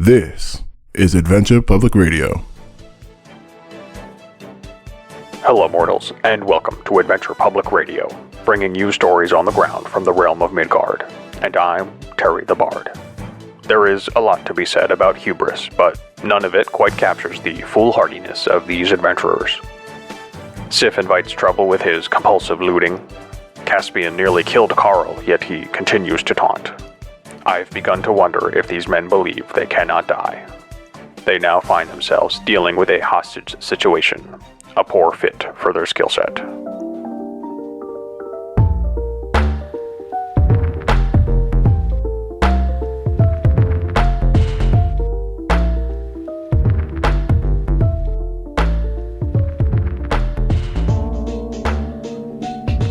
This is Adventure Public Radio. Hello, mortals, and welcome to Adventure Public Radio, bringing you stories on the ground from the realm of Midgard. And I'm Terry the Bard. There is a lot to be said about hubris, but none of it quite captures the foolhardiness of these adventurers. Sif invites trouble with his compulsive looting. Caspian nearly killed Carl, yet he continues to taunt. I've begun to wonder if these men believe they cannot die. They now find themselves dealing with a hostage situation, a poor fit for their skill set.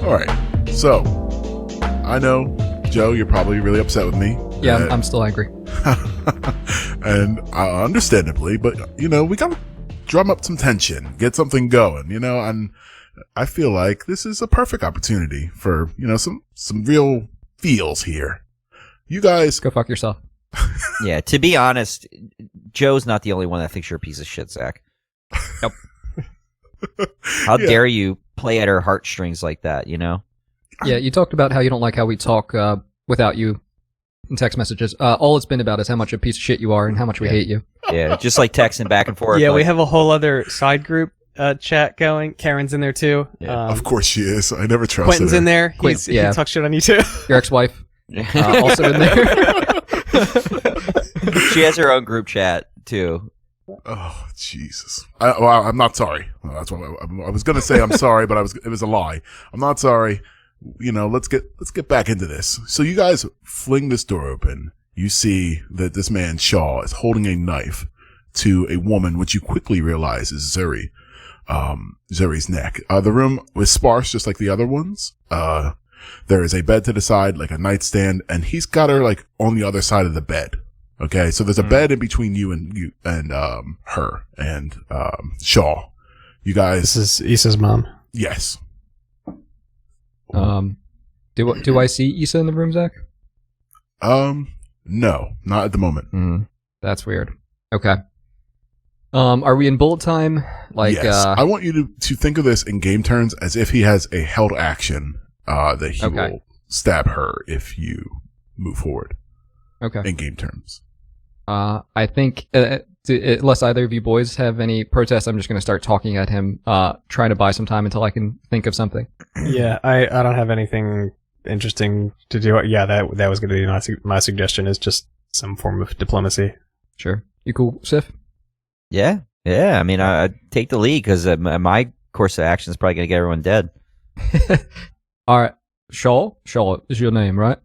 All right, so I know, Joe, you're probably really upset with me. Yeah, I'm still angry. And understandably, but, we gotta drum up some tension, get something going, and I feel like this is a perfect opportunity for, some real feels here. You guys... Go fuck yourself. Yeah, to be honest, Joe's not the only one that thinks you're a piece of shit, Zach. Nope. How dare you play at her heartstrings like that, Yeah, you talked about how you don't like how we talk without you in text messages. All it's been about is how much a piece of shit you are and how much we hate you. Yeah, just like texting back and forth. Yeah, like, we have a whole other side group chat going. Karen's in there too. Yeah. Of course she is. I never trusted Quentin's her. in there. Quentin, He talks shit on you too. Your ex-wife also in there. She has her own group chat too. Oh, Jesus. I'm not sorry. Well, that's what I was going to say. I'm sorry, but it was a lie. I'm not sorry. Let's get back into this. So you guys fling this door open. You see that this man, Shaw, is holding a knife to a woman, which you quickly realize is Zuri. Zuri's neck. The room was sparse, just like the other ones. There is a bed to the side, like a nightstand, and he's got her like on the other side of the bed. Okay, so there's a bed in between you and her and Shaw. You guys. This is Issa's mom. Yes. Do I see Issa in the room, Zach? No, not at the moment. That's weird. Okay. Are we in bullet time? Yes. I want you to think of this in game turns as if he has a held action that he will stab her if you move forward. Okay. In game terms. I think, unless either of you boys have any protests, I'm just going to start talking at him, trying to buy some time until I can think of something. Yeah, I don't have anything interesting to do. Yeah, that was going to be my suggestion, is just some form of diplomacy. Sure. You cool, Sif? Yeah. I mean, I take the lead because my course of action is probably going to get everyone dead. All right. Shaw is your name, right?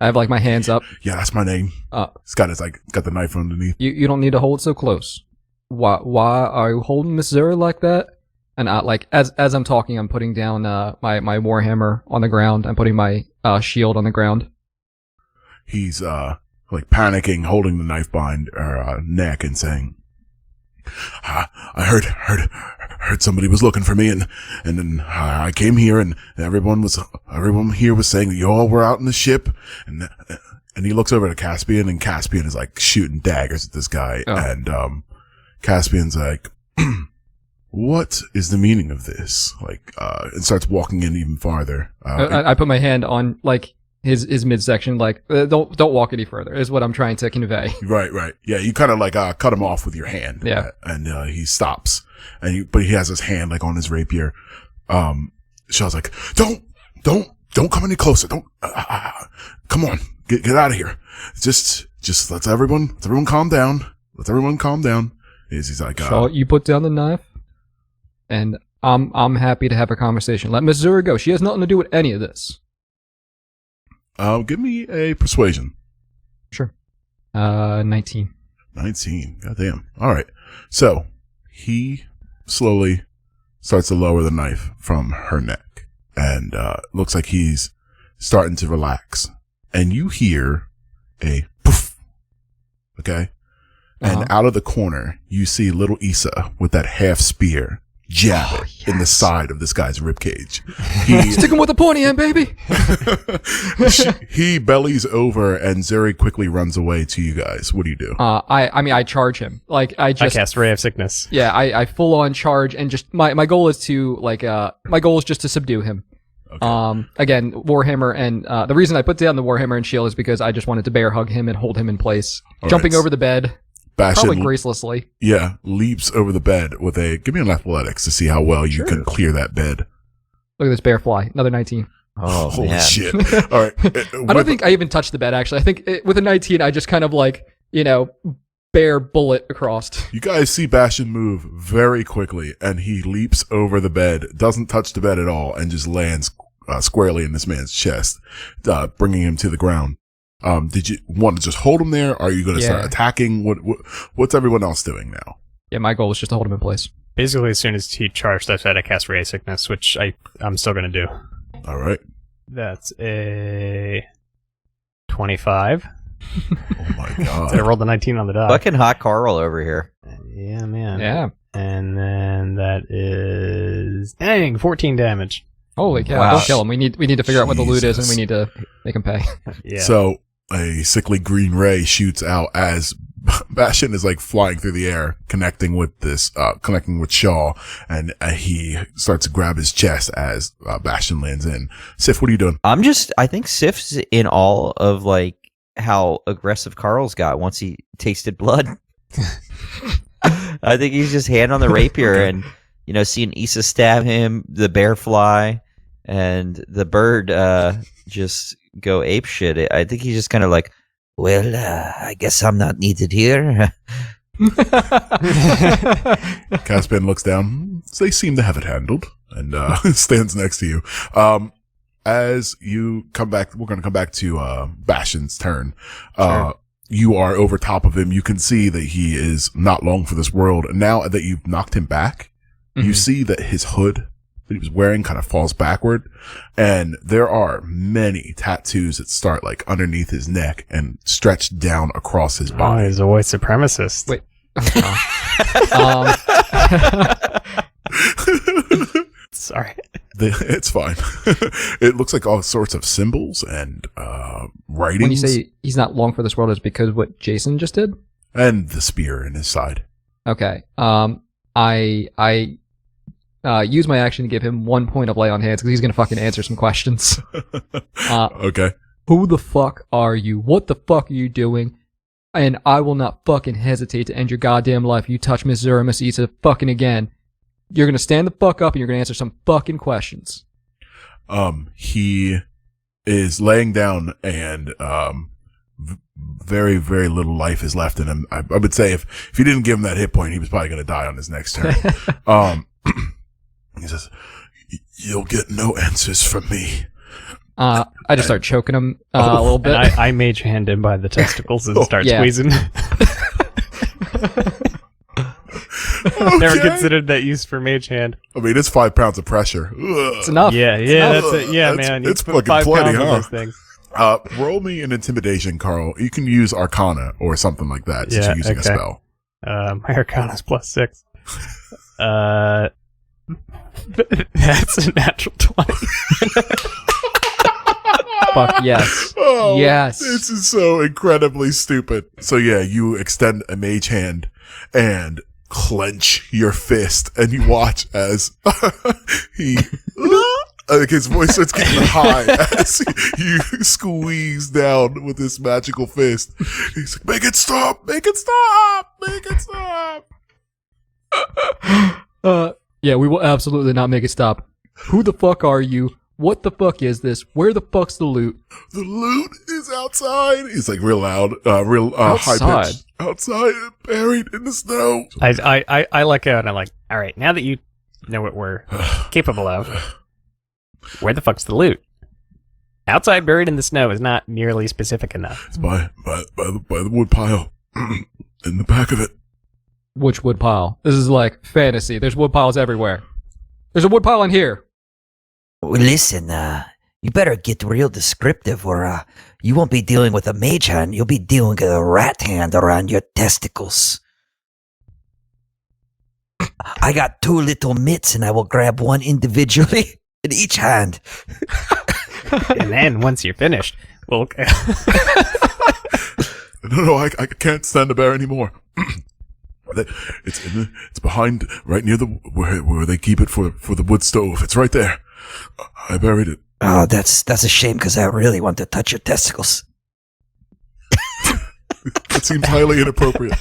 I have my hands up. Yeah, that's my name. It's got the knife underneath. You don't need to hold so close. Why are you holding Miss Zura like that? And as I'm talking, I'm putting down my warhammer on the ground. I'm putting my shield on the ground. He's panicking, holding the knife behind her neck and saying, I heard somebody was looking for me, and then I came here, and everyone here was saying that you all were out in the ship, and he looks over to Caspian, and Caspian is shooting daggers at this guy, and Caspian's like, what is the meaning of this? And starts walking in even farther. I put my hand on his midsection, don't walk any further, is what I'm trying to convey. Right. Yeah, you kind of cut him off with your hand. Yeah. And he stops, but he has his hand on his rapier. Shaw's like, don't come any closer. Don't, come on, get out of here. Just let everyone calm down. Let everyone calm down. He's like, Shaw, you put down the knife, and I'm happy to have a conversation. Let Miss Zura go. She has nothing to do with any of this. Give me a persuasion. Sure. 19. 19. Goddamn. All right. So he slowly starts to lower the knife from her neck, and looks like he's starting to relax. And you hear a poof. Okay. And out of the corner, you see little Issa with that half spear jabbing in the side of this guy's ribcage. He Stick him with the pointy end, baby. he bellies over, and Zuri quickly runs away to you guys. What do you do? I charge him. Like I I just cast Ray of Sickness. yeah, I full on charge and just my goal is to my goal is just to subdue him. Okay. Again, Warhammer, and the reason I put down the Warhammer and shield is because I just wanted to bear hug him and hold him in place, All jumping right. over the bed, Bastion, probably gracelessly. yeah, leaps over the bed with a. Give me an athletics to see how well you can clear that bed. Look at this bear fly, another 19. Oh, Holy man. shit! All right, I don't think I even touched the bed. Actually, I think with a 19, I just kind of bear bullet across. You guys see Bastion move very quickly, and he leaps over the bed, doesn't touch the bed at all, and just lands squarely in this man's chest, bringing him to the ground. Did you want to just hold him there? Or are you going to start attacking? What's everyone else doing now? Yeah, my goal was just to hold him in place. Basically, as soon as he charged, I said I cast Ray of Sickness, which I'm still going to do. All right. That's a 25. Oh my god. I rolled a 19 on the die. Fucking hot Carl over here. Yeah, man. Yeah. And then that is 14 damage. Holy cow! Wow. Don't kill him. We need to figure out what the loot is, and Jesus. we need to make him pay. Yeah. So a sickly green ray shoots out as Bastion is like flying through the air, connecting with Shaw, and he starts to grab his chest as Bastion lands in. Sif, what are you doing? I think Sif's in awe of like how aggressive Carl's got once he tasted blood. I think he's just hand on the rapier and, seeing Issa stab him, the bear fly, and the bird just go ape shit. I think he's just kind of like, well, I guess I'm not needed here. Caspian looks down. They seem to have it handled, and stands next to you. As you come back, we're going to come back to Bastion's turn. Sure. You are over top of him. You can see that he is not long for this world. Now that you've knocked him back, you see that his hood that he was wearing kind of falls backward, and there are many tattoos that start like underneath his neck and stretch down across his Oh, body. he's a white supremacist. Wait. Sorry. It's fine. It looks like all sorts of symbols and writings. When you say he's not long for this world, is because what Jason just did? And the spear in his side. Okay. I use my action to give him 1 point of lay on hands because he's gonna fucking answer some questions. Okay. Who the fuck are you? What the fuck are you doing? And I will not fucking hesitate to end your goddamn life if you touch Miss Zura, Miss Issa fucking again. You're gonna stand the fuck up and you're gonna answer some fucking questions. He is laying down and very, very little life is left in him. I would say if you didn't give him that hit point, he was probably going to die on his next turn. He says, "You'll get no answers from me." I just start choking him a little bit. And I mage hand him by the testicles and start Yeah. squeezing. Never Okay. considered that use for mage hand. I mean, it's 5 pounds of pressure. It's enough. Yeah, enough. that's it. Yeah, That's- man. it's You put fucking 5 plenty, pounds of huh? those things. Roll me an intimidation, Carl. You can use Arcana or something like that since Yeah, you're using a okay. spell. My Arcana's +6. That's a natural 20. Fuck yes. Oh, Yes. This is so incredibly stupid. So yeah, you extend a mage hand and clench your fist, and you watch as he, like his voice starts getting high as you squeeze down with this magical fist. He's like, "Make it stop! Make it stop! Make it stop!" Yeah, we will absolutely not make it stop. Who the fuck are you? What the fuck is this? Where the fuck's the loot? The loot is outside. He's like real loud, real high Outside? pitched. Outside, buried in the snow. I luck out and I'm like, all right, now that you know what we're capable of, where the fuck's the loot? Outside buried in the snow is not nearly specific enough. It's by the wood pile in the back of it. Which wood pile? This is like fantasy. There's wood piles everywhere. There's a wood pile in here. Well, listen, you better get real descriptive or you won't be dealing with a mage hand, you'll be dealing with a rat hand around your testicles. I got 2 little mitts, and I will grab one individually in each hand. And then once you're finished, we'll. No, I can't stand the bear anymore. It's behind, right near where they keep it for the wood stove. It's right there. I buried it. Oh, that's a shame because I really want to touch your testicles. It seems highly inappropriate.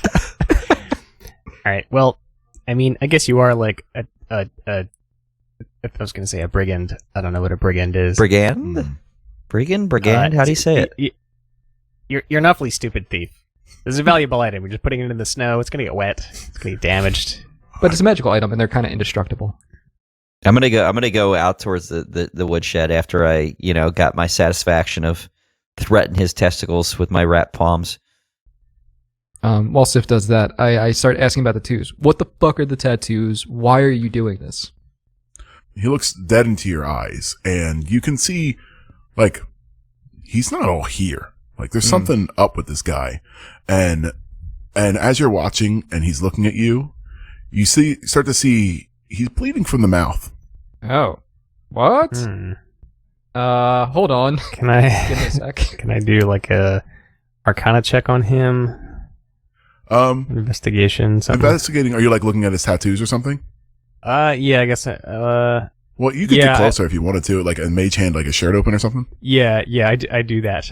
All right. Well, I mean, I guess you are like a if I was going to say a brigand, I don't know what a brigand is. Brigand? Brigand? How do you say it? You're an awfully stupid thief. This is a valuable item. We're just putting it in the snow. It's going to get wet. It's going to get damaged. But it's a magical item, and they're kind of indestructible. I'm gonna go out towards the woodshed after I, got my satisfaction of threatening his testicles with my rat palms. While Sif does that, I start asking about the tattoos. What the fuck are the tattoos? Why are you doing this? He looks dead into your eyes, and you can see, like, he's not all here. Like, there's something up with this guy. And as you're watching and he's looking at you, you start to see he's bleeding from the mouth. Oh. What? Hold on. Can I Give me a sec. Can I do like a Arcana check on him? Investigation. Something? Investigating. Are you like looking at his tattoos or something? Yeah, I guess. Well, you could get closer if you wanted to, like a mage hand, like a shirt open or something. Yeah, I do that.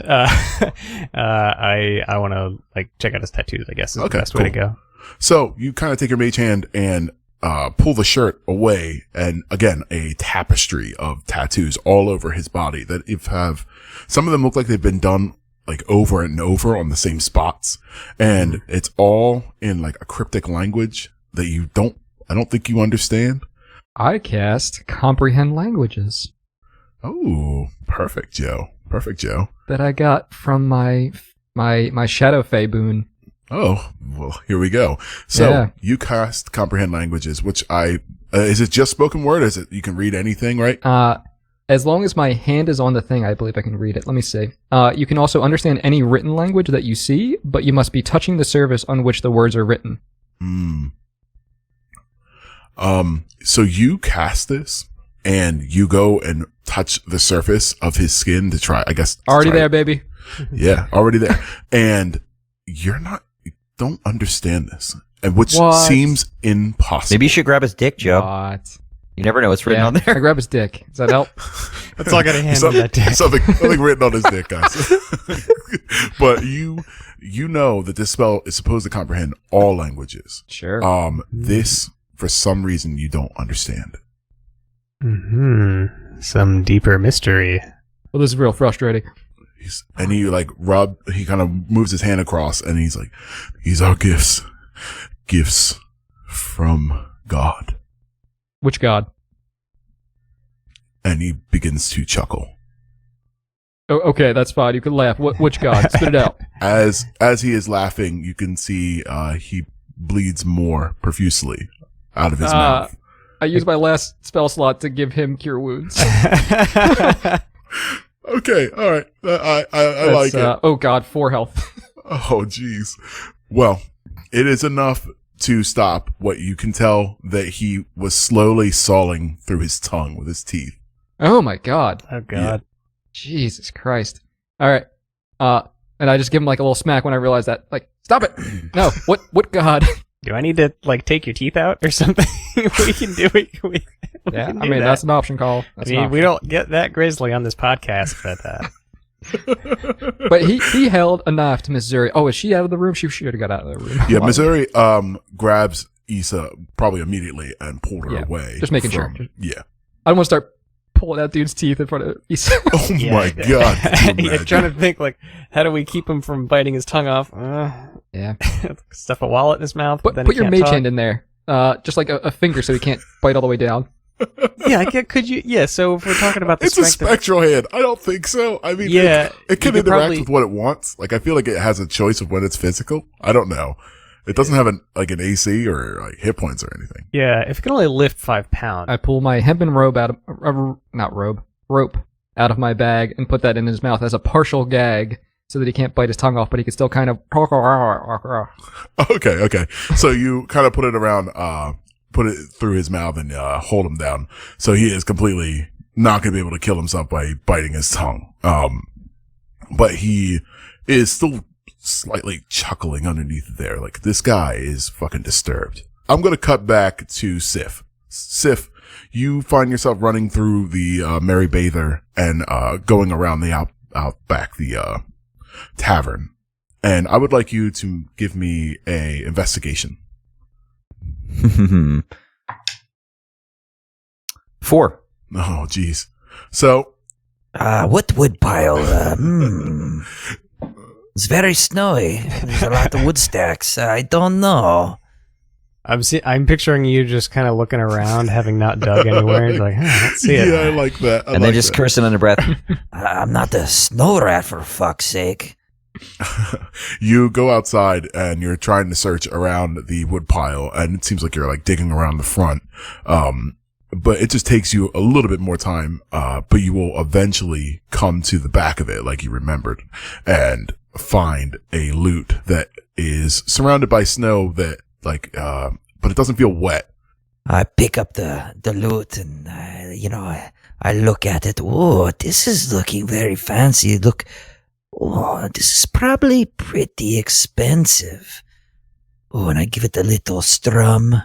I want to like check out his tattoos. I guess is the best way to go. So you kind of take your mage hand and pull the shirt away, and again, a tapestry of tattoos all over his body that some of them look like they've been done like over and over on the same spots, and it's all in like a cryptic language that I don't think you understand. I cast Comprehend Languages. Oh, perfect, Joe. Perfect, Joe. That I got from my Shadow Fae boon. Oh, well, here we go. So you cast Comprehend Languages, which is it just spoken word? Is it you can read anything, right? As long as my hand is on the thing, I believe I can read it. Let me see. You can also understand any written language that you see, but you must be touching the surface on which the words are written. So you cast this, and you go and touch the surface of his skin to try, I guess. Already there, baby. Yeah, already there. And you don't understand this, and which seems impossible. Maybe you should grab his dick, Joe. What? You never know what's written on there. I grab his dick. Does that help? That's all I got a hand on that dick. Something written on his dick, guys. But you know that this spell is supposed to comprehend all languages. Sure. This, for some reason, you don't understand. Some deeper mystery. Well, this is real frustrating. And he he kind of moves his hand across, and he's like, "These are gifts from God." Which God? And he begins to chuckle. Oh, okay, that's fine. You can laugh. Which God? Spit it out. As he is laughing, you can see he bleeds more profusely out of his mouth. I used my last spell slot to give him Cure Wounds. Okay, all right. I like it. Oh God, 4 health. Oh, jeez. Well, it is enough to stop what you can tell that he was slowly sawing through his tongue with his teeth. Oh my God. Oh God. Yeah. Jesus Christ. All right. And I just give him like a little smack when I realize that. Like, stop it. No. What God? Do I need to like take your teeth out or something? we can do it. Yeah. I mean, that's an option call. We don't get that grisly on this podcast, but. But he held a knife to Miss Zuri. Oh, is she out of the room? She should have got out of the room. Yeah, Missouri grabs Issa probably immediately and pulled her away. Just making sure. Yeah. I don't want to start pulling that dude's teeth in front of Issa. Oh my God. You're trying to think like, how do we keep him from biting his tongue off? Yeah. Stuff a wallet in his mouth. But then put he your can't mage talk. hand in there. Just like a finger so he can't bite all the way down. Yeah, could you? Yeah, so if we're talking about the It's a strength spectral hand. I don't think so. I mean, Yeah, it can you interact probably- with what it wants. Like, I feel like it has a choice of when it's physical. I don't know. It doesn't have an AC or like hit points or anything. Yeah, if it can only lift 5 pounds. I pull my hempen rope rope out of my bag and put that in his mouth as a partial gag so that he can't bite his tongue off, but he can still kind of. Okay. So you kind of put it around put it through his mouth and hold him down. So he is completely not going to be able to kill himself by biting his tongue. But he is still slightly chuckling underneath there. Like, this guy is fucking disturbed. I'm going to cut back to Sif. Sif, you find yourself running through the Merry Bather and going around the out back, the tavern. And I would like you to give me a investigation. 4. Oh, jeez. So, what wood pile? It's very snowy. There's a lot of wood stacks. I don't know. I'm picturing you just kind of looking around, having not dug anywhere. It's like, let's see it. yeah, I like that. And then just cursing under breath. I'm not a snow rat, for fuck's sake. You go outside and you're trying to search around the wood pile, and it seems like you're like digging around the front. But it just takes you a little bit more time. But you will eventually come to the back of it, like you remembered, and find a loot that is surrounded by snow that, like, but it doesn't feel wet. I pick up the loot and, I look at it. Oh, this is looking very fancy. Look, oh, this is probably pretty expensive. Oh, and I give it a little strum.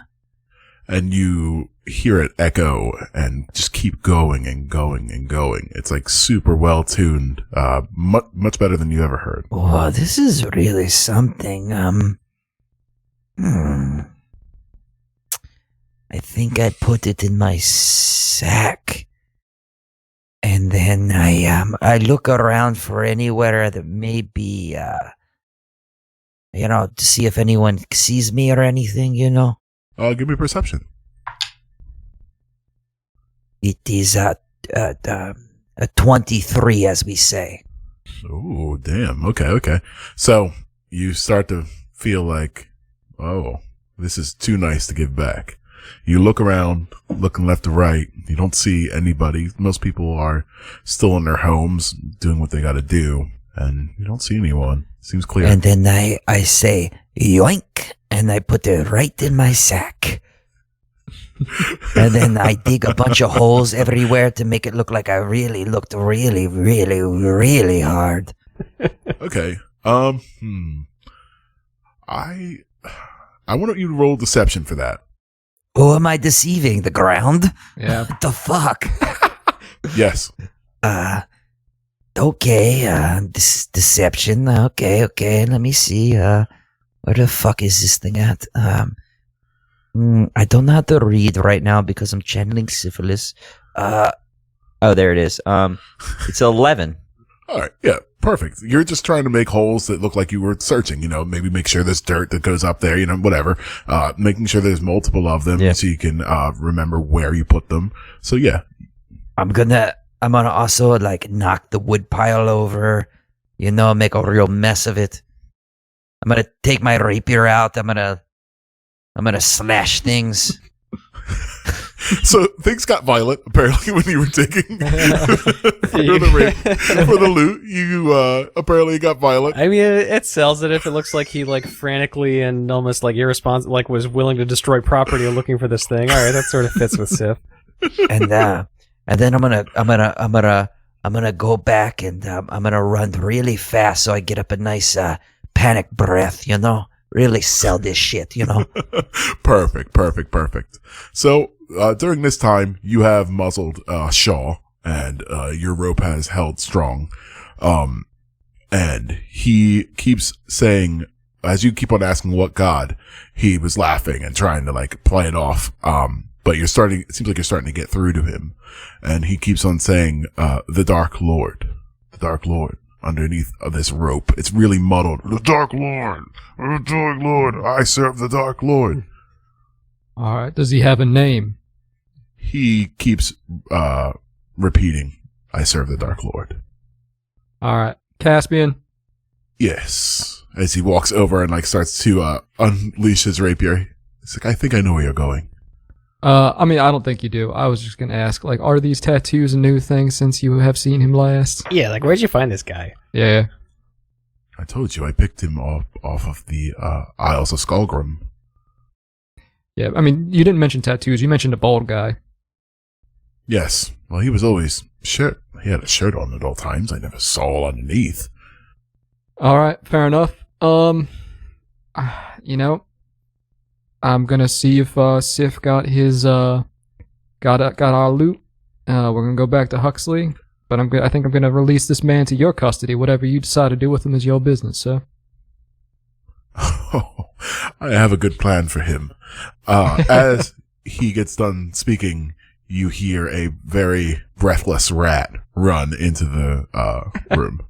And you hear it echo and just keep going and going and going. It's like super well tuned, much better than you ever heard. Oh, this is really something. I think I put it in my sack. And then I look around for anywhere that may be, to see if anyone sees me or anything, Give me perception. It is a 23, as we say. Oh, damn. Okay. So you start to feel like, oh, this is too nice to give back. You look around, looking left to right. You don't see anybody. Most people are still in their homes doing what they got to do, and you don't see anyone. Seems clear. And then I say, yoink, and I put it right in my sack. And then I dig a bunch of holes everywhere to make it look like I really looked really, really, really hard. Okay. I want you to roll deception for that. Who am I deceiving? The ground? Yeah. What the fuck? Yes. Okay, this deception. Okay, let me see. Where the fuck is this thing at? I don't know how to read right now because I'm channeling syphilis. Oh, there it is. It's 11. All right. Yeah. Perfect. You're just trying to make holes that look like you were searching, maybe make sure there's dirt that goes up there, whatever. Making sure there's multiple of them so you can, remember where you put them. So yeah. I'm gonna also knock the wood pile over, make a real mess of it. I'm gonna take my rapier out. I'm gonna slash things. So things got violent apparently when you were digging for the loot. You apparently got violent. I mean, it sells it if it looks like he frantically and almost irresponsible, was willing to destroy property looking for this thing. All right, that sort of fits with Sif. And then I'm gonna go back and I'm gonna run really fast so I get up a nice panic breath. Really sell this shit. Perfect. So during this time, you have muzzled Shaw, and your rope has held strong. And he keeps saying, as you keep on asking what god, he was laughing and trying to play it off. But it seems like you're starting to get through to him, and he keeps on saying, the Dark Lord, underneath of this rope. It's really muddled. The Dark Lord, I serve the Dark Lord. All right. Does he have a name? He keeps repeating, I serve the Dark Lord. All right. Caspian? Yes. As he walks over and starts to unleash his rapier. He's like, I think I know where you're going. I don't think you do. I was just going to ask, are these tattoos a new thing since you have seen him last? Yeah, where'd you find this guy? Yeah. I told you, I picked him off of the Isles of Skullgrim. Yeah, I mean, you didn't mention tattoos. You mentioned a bald guy. Yes. Well, he was always shirt. He had a shirt on at all times. I never saw underneath. All right, fair enough. You know, I'm gonna see if Sif got his got our loot. We're gonna go back to Huxley, but I think I'm gonna release this man to your custody. Whatever you decide to do with him is your business, sir. Oh, I have a good plan for him. As he gets done speaking, you hear a very breathless rat run into the room.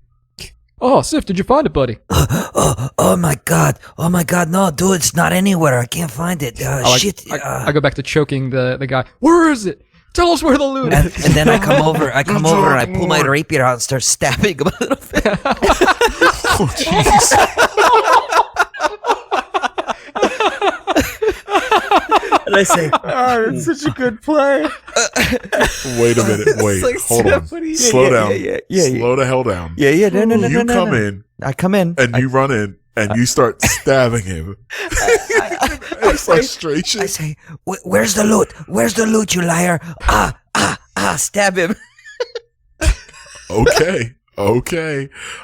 Oh, Sif, did you find it, buddy? Oh my god. No, dude, it's not anywhere. I can't find it. Shit. I go back to choking the guy. Where is it? Tell us where the loot and is. then I come over and I pull my rapier out and start stabbing him a little bit. Oh, jeez. And I say, it's such a good play. Wait a minute. Wait. like Hold on. Slow down. Slow the hell down. no. You come in I come in. and you run in and you start stabbing him. In frustration. I say, where's the loot? Where's the loot, you liar? Stab him. Okay.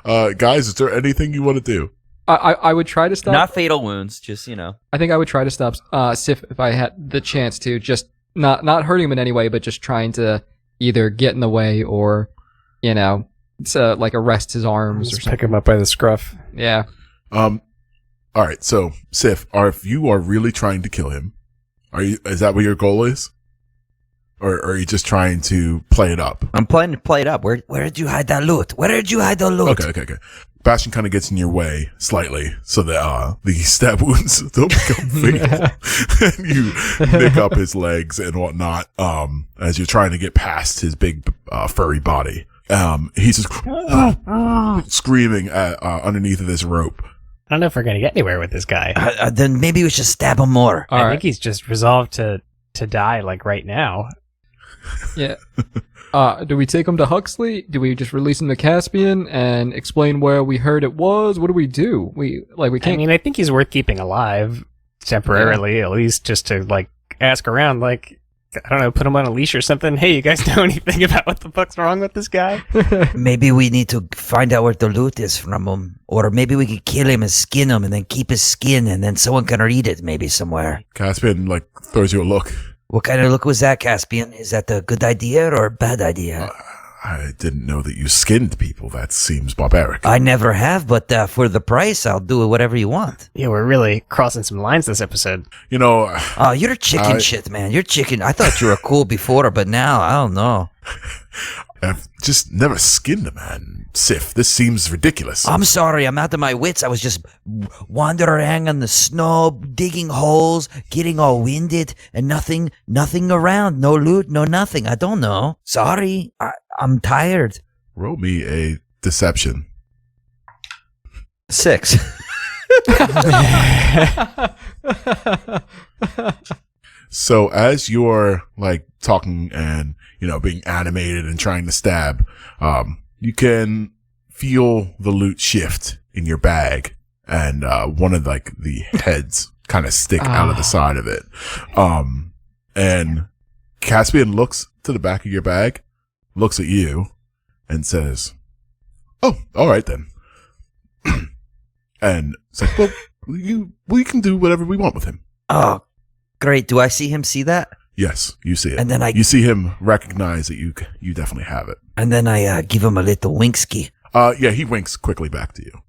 Guys, is there anything you want to do? I would try to stop. Not fatal wounds, just, I think I would try to stop Sif if I had the chance to. Just not hurting him in any way, but just trying to either get in the way or, like arrest his arms or Just something. pick him up by the scruff. Yeah. All right. So, Sif, if you are really trying to kill him, is that what your goal is? Or are you just trying to play it up? I'm planning to play it up. Where did you hide that loot? Where did you hide the loot? Okay. Bastion kind of gets in your way slightly so that the stab wounds don't become fatal. And you nick up his legs and whatnot as you're trying to get past his big furry body. He's just screaming underneath of this rope. I don't know if we're gonna get anywhere with this guy. Then maybe we should stab him more. I think he's just resolved to die like right now. Yeah. Do we take him to Huxley? Do we just release him to Caspian and explain where we heard it was? What do we do? We can't. I mean, I think he's worth keeping alive temporarily, at least, just to ask around. I don't know, put him on a leash or something. Hey, you guys know anything about what the fuck's wrong with this guy? Maybe we need to find out where the loot is from him. Or maybe we could kill him and skin him and then keep his skin and then someone can read it maybe somewhere. Caspian throws you a look. What kind of look was that, Caspian? Is that a good idea or a bad idea? I didn't know that you skinned people. That seems barbaric. I never have, but for the price, I'll do whatever you want. Yeah, we're really crossing some lines this episode. Oh, you're chicken shit, man. You're chicken. I thought you were cool before, but now, I don't know. I've just never skinned a man, Sif. This seems ridiculous. I'm sorry, I'm out of my wits. I was just wandering on the snow, digging holes, getting all winded, and nothing around. No loot, no nothing. I don't know. Sorry, I'm tired. Roll me a deception. 6. So as you're talking and being animated and trying to stab, you can feel the loot shift in your bag, and one of the heads kind of stick out of the side of it. And Caspian looks to the back of your bag, looks at you, and says, "Oh, all right then." And it's like, "Well, we can do whatever we want with him." Oh, great. Do I see him see that? Yes, you see it. And then you see him recognize that you definitely have it. And then I give him a little winkski. Yeah, he winks quickly back to you,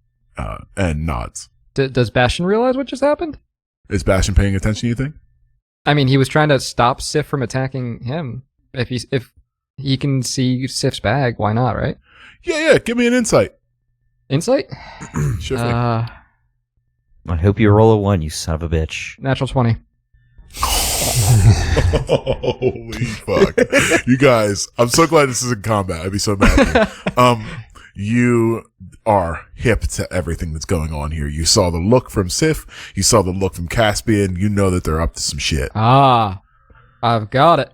and nods. Does Bastion realize what just happened? Is Bastion paying attention, you think? I mean, he was trying to stop Sif from attacking him. If he can see Sif's bag, why not, right? Yeah, give me an insight. Insight? Sure thing. I hope you roll a 1, you son of a bitch. Natural 20. Holy fuck. You guys, I'm so glad this is in combat. I'd be so mad at you. You are hip to everything that's going on here. You saw the look from Sif. You saw the look from Caspian. You know that they're up to some shit. I've got it.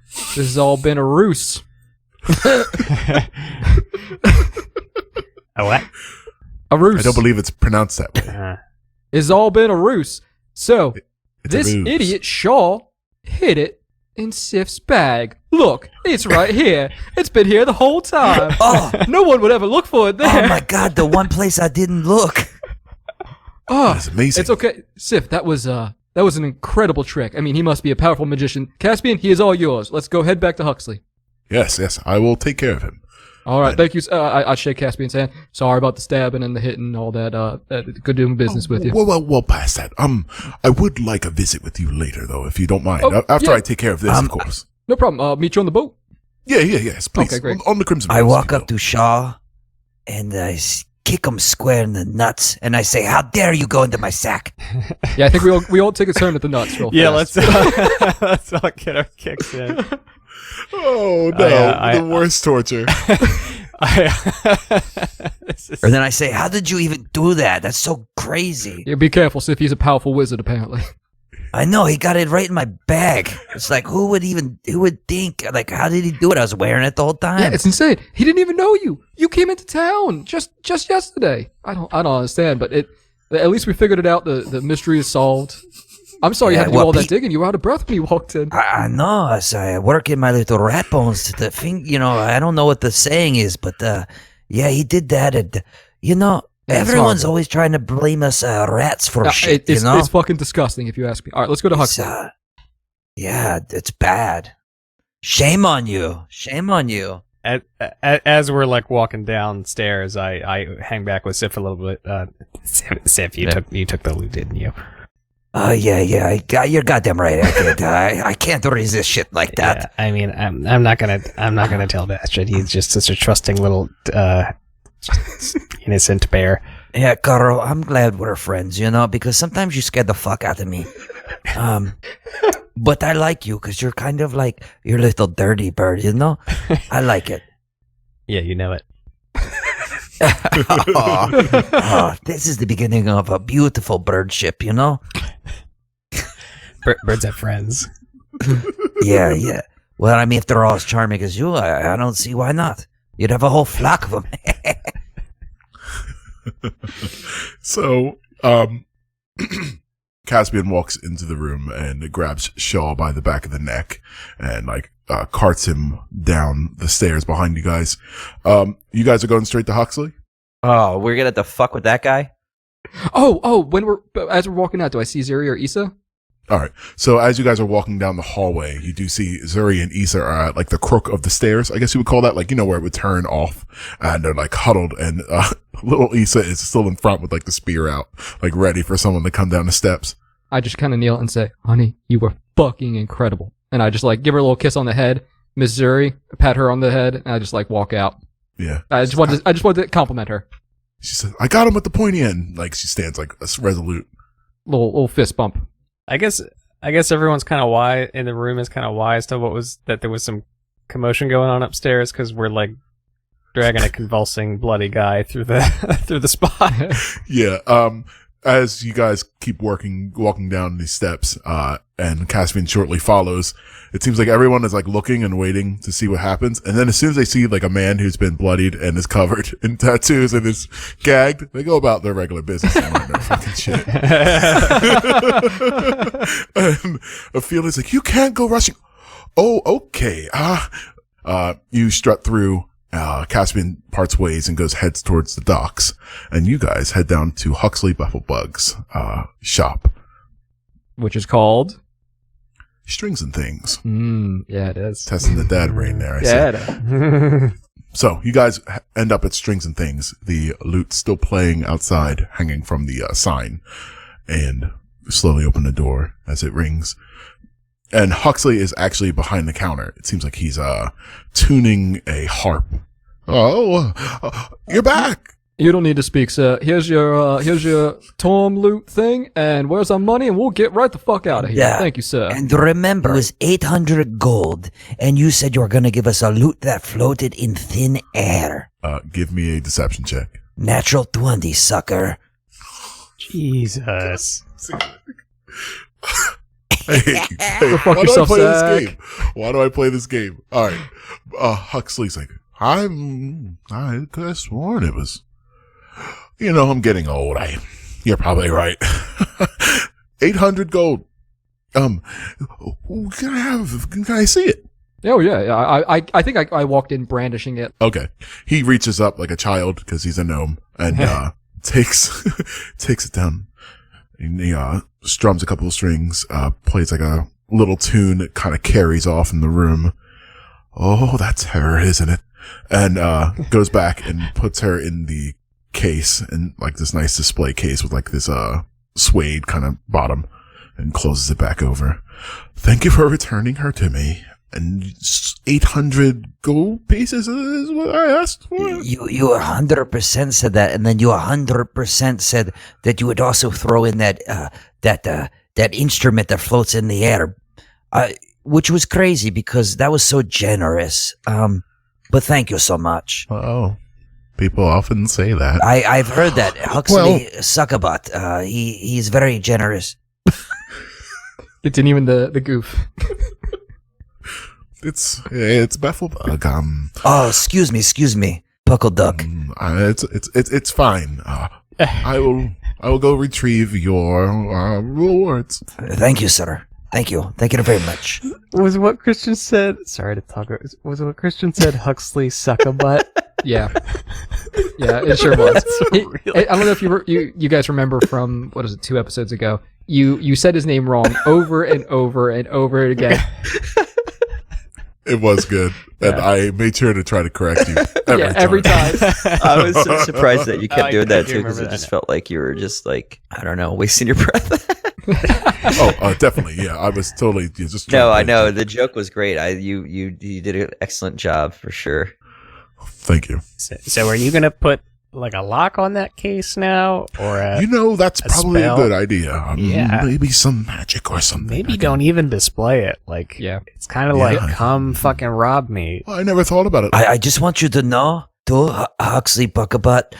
This has all been a ruse. A what? A ruse. I don't believe it's pronounced that way. It's all been a ruse. So, It's a This ruse. idiot Shaw hid it in Sif's bag. Look, it's right here. It's been here the whole time. Oh. No one would ever look for it there. Oh my god, the one place I didn't look. Oh, That's amazing. it's okay. Sif, that was an incredible trick. I mean, he must be a powerful magician. Caspian, he is all yours. Let's go head back to Huxley. Yes, I will take care of him. All right, thank you. I shake Caspian's hand. Sorry about the stabbing and the hitting and all that. Good doing business with you. Well, past that. I would like a visit with you later, though, if you don't mind. Oh, After yeah. I take care of this, of course. No problem. Meet you on the boat. Yes, please. Okay, great. On the Crimson I Rose, walk if you up to Shaw and I kick him square in the nuts and I say, "How dare you go into my sack?" Yeah, I think we all take a turn at the nuts real Yeah, fast. let's all get our kicks in. will. Oh, no. The worst torture. Or then I say, "How did you even do that? That's so crazy." Yeah, be careful, Sif. He's a powerful wizard, apparently. I know, he got it right in my bag. It's like, who would think, like, how did he do it? I was wearing it the whole time. Yeah, it's insane. He didn't even know you. You came into town just yesterday. I don't understand, but at least we figured it out. The mystery is solved. I'm sorry you had to do all that digging. You were out of breath when you walked in. I know, as I work in my little rat bones to think, I don't know what the saying is, but, yeah, he did that. And, Yeah, it's everyone's horrible. always trying to blame us Yeah, rats for shit, it's fucking disgusting if you ask me. All right, let's go to It's, Huxley. yeah, it's bad. Shame on you. Shame on you. As we're like walking downstairs, I hang back with Sif a little bit. Sif, you took the loot, didn't you? Yeah, you're goddamn right. I can't resist shit like that. Yeah, I mean, I'm not gonna tell Bastion. He's just such a trusting little innocent bear. Yeah, Carl, I'm glad we're friends, because sometimes you scare the fuck out of me. But I like you because you're kind of like your little dirty bird, I like it. Yeah, you know it. This is the beginning of a beautiful birdship, Birds have friends. Yeah. Well, I mean, if they're all as charming as you, I don't see why not. You'd have a whole flock of them. So, Caspian walks into the room and grabs Shaw by the back of the neck and carts him down the stairs behind you guys. You guys are going straight to Huxley? Oh, we're gonna have to fuck with that guy? Oh, as we're walking out, do I see Zuri or Issa? All right. So as you guys are walking down the hallway, you do see Zuri and Issa are at the crook of the stairs. I guess you would call that where it would turn off, and they're huddled, and little Issa is still in front with the spear out, ready for someone to come down the steps. I just kind of kneel and say, "Honey, you were fucking incredible." And I just give her a little kiss on the head. Miss Zuri, pat her on the head, and I just walk out. Yeah. I just wanted to compliment her. She says, "I got him at the pointy end." She stands resolute. Little fist bump. I guess everyone's kind of wise in the room is kind of wise to that there was some commotion going on upstairs because we're dragging a convulsing bloody guy through the spot. Yeah. As you guys keep walking down these steps, and Caspian shortly follows, it seems like everyone is looking and waiting to see what happens. And then as soon as they see a man who's been bloodied and is covered in tattoos and is gagged, they go about their regular business and mind their fucking shit. And Ophelia's "You can't go rushing." "Oh, okay. You strut through. Caspian parts ways and heads towards the docks, and you guys head down to Huxley Bufflebug's shop. Which is called? Strings and Things. Yeah, it is. Testing the dad brain there, I Yeah, see. it is. So, you guys end up at Strings and Things. The lute's still playing outside, hanging from the sign, and slowly open the door as it rings. And Huxley is actually behind the counter. It seems like he's tuning a harp. "Oh, you're back." You don't need to speak, sir. Here's your Tom loot thing, and where's our money, and we'll get right the fuck out of here. Yeah. Thank you, sir. And remember, it was 800 gold, and you said you were going to give us a loot that floated in thin air. Give me a deception check. Natural 20, sucker. Jesus. Hey, fuck why do I yourself, play Zach. this game? Why do I play this game? All right. Huxley's I could have sworn it was, I'm getting old. You're probably right. 800 gold. Can I see it? Oh yeah. I think I walked in brandishing it. Okay. He reaches up like a child because he's a gnome and takes it down. And he strums a couple of strings, plays like a little tune that kind of carries off in the room. Oh, that's her, isn't it? And goes back and puts her in the case, and like this nice display case with like this suede kind of bottom, and closes it back over. Thank you for returning her to me. And 800 gold pieces is what I asked for. You 100% said that, and then you 100% said that you would also throw in that instrument that floats in the air, which was crazy because that was so generous. But thank you so much. Oh, people often say that. I've heard that Huxley Suckabutt. He's very generous. It's in even the goof. It's Bafflebug. Oh, excuse me, Puckle Duck. It's fine. I will go retrieve your rewards. Thank you, sir. Thank you very much. Was what Christian said? Sorry to talk. Was what Christian said? Huxley suck a butt. Yeah, it sure was. Really? I don't know if you guys remember from 2 episodes ago. You said his name wrong over and over and over again. It was good, and I made sure to try to correct you every time. I was so surprised that you kept doing that do too, because remember it just that. felt like you were just like, I don't know, wasting your breath. Definitely, yeah. I was totally just. No, I know the joke was great. You did an excellent job for sure. Thank you. So are you gonna put like a lock on that case now, or that's probably spell? a good idea. Yeah. Maybe some magic or something. maybe don't even display it? Like, it's kind of like come fucking rob me. I never thought about it. I just want you to know, too, Huxley Buckabutt.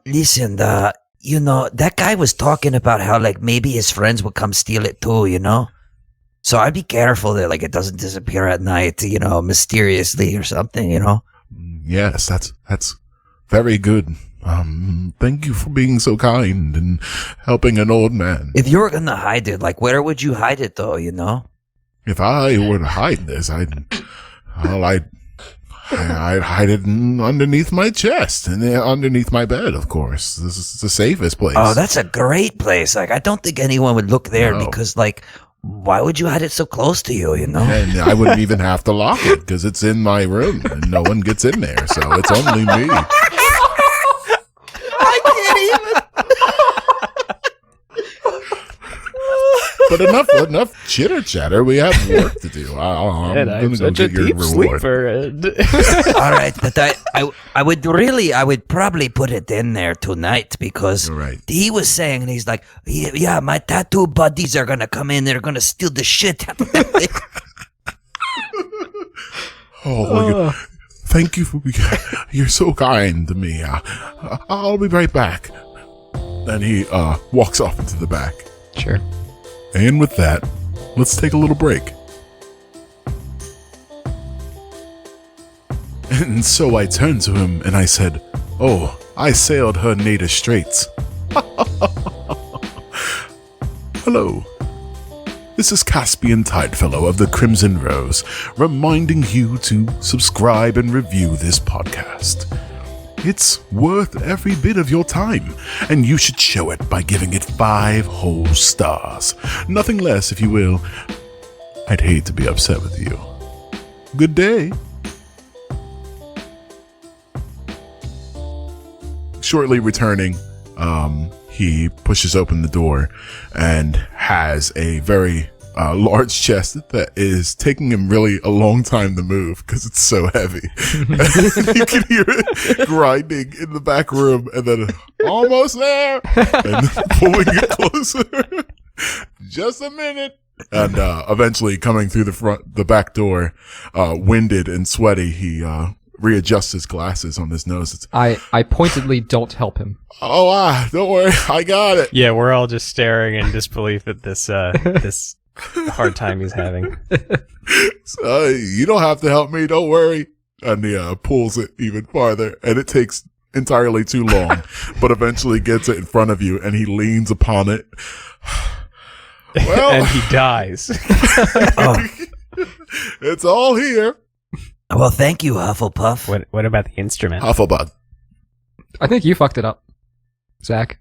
Listen, that guy was talking about how like maybe his friends would come steal it too, So I'd be careful that like it doesn't disappear at night, mysteriously or something, Yes, that's very good. Thank you for being so kind and helping an old man. If you were gonna hide it, like where would you hide it though, If I were to hide this, I'd hide it underneath my chest and underneath my bed, of course. This is the safest place. Oh, that's a great place. Like, I don't think anyone would look there No. because, like, why would you hide it so close to you, And I wouldn't even have to lock it because it's in my room and no one gets in there, so it's only me. I can't even. But enough chitter chatter. We have work to do. I'm gonna go such a get your deep reward. sleeper. All right, but I would probably put it in there tonight because You're right. he was saying, and he's like, yeah, my tattoo buddies are gonna come in. They're gonna steal the shit out of that thing. Thank you for you're so kind to me. I'll be right back. And he walks off into the back. Sure. And with that, let's take a little break. And so I turned to him and I said, "Oh, I sailed her native straits." Hello. This is Caspian Tidefellow of the Crimson Rose, reminding you to subscribe and review this podcast. It's worth every bit of your time, and you should show it by giving it 5 whole stars. Nothing less, if you will. I'd hate to be upset with you. Good day. Shortly returning, he pushes open the door and has a very large chest that is taking him really a long time to move because it's so heavy. You can hear it grinding in the back room and then almost there and pulling it closer. Just a minute. And eventually coming through the back door, winded and sweaty, he readjusts his glasses on his nose. I pointedly don't help him. Oh, don't worry, I got it. Yeah, we're all just staring in disbelief at this this hard time he's having. You don't have to help me, don't worry. And he pulls it even farther, and it takes entirely too long, but eventually gets it in front of you, and he leans upon it. Well, and he dies. Oh, it's all here. well, thank you, Hufflepuff. What about the instrument? Hufflepuff. I think you fucked it up, Zach.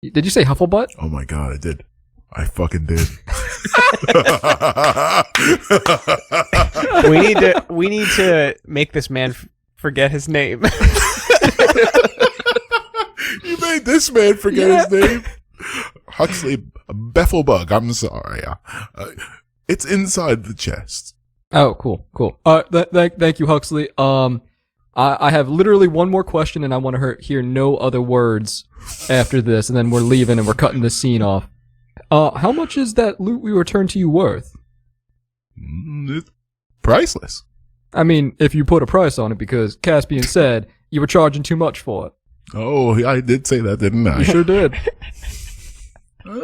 Did you say Hufflebutt? Oh my god, I did. I fucking did. We need to make this man forget his name. You made this man forget his name. Huxley Beffelbug. I'm sorry. It's inside the chest. Oh, cool. Thank you, Huxley. I have literally one more question, and I want to hear no other words after this, and then we're leaving and we're cutting this scene off. How much is that loot we returned to you worth? It's priceless. I mean, if you put a price on it, because Caspian said you were charging too much for it. Oh, I did say that, didn't I? You sure did.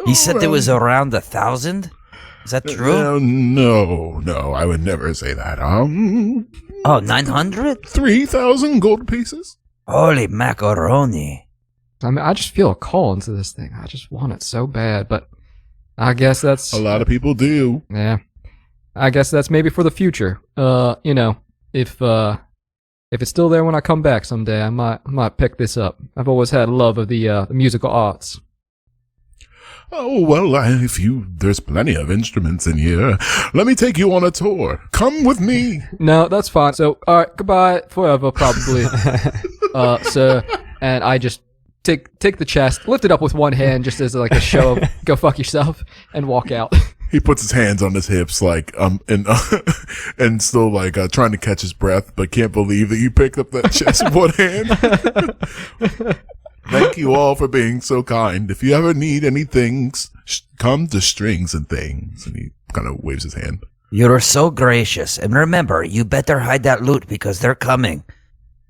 He said there was around 1,000. Is that true? No, I would never say that. Oh, 900? 3,000 gold pieces? Holy macaroni. I mean, I just feel a call into this thing. I just want it so bad, but I guess that's... A lot of people do. Yeah. I guess that's maybe for the future. If it's still there when I come back someday, I might pick this up. I've always had a love of the musical arts. Oh, well, there's plenty of instruments in here. Let me take you on a tour. Come with me. No, that's fine. So, alright, goodbye forever, probably. Sir. And I just take the chest, lift it up with one hand just as like a show of go fuck yourself, and walk out. He puts his hands on his hips, and still trying to catch his breath, but can't believe that you picked up that chest with one hand. Thank you all for being so kind. If you ever need anything, come to Strings and Things. And he kind of waves his hand. You're so gracious. And remember, you better hide that loot because they're coming.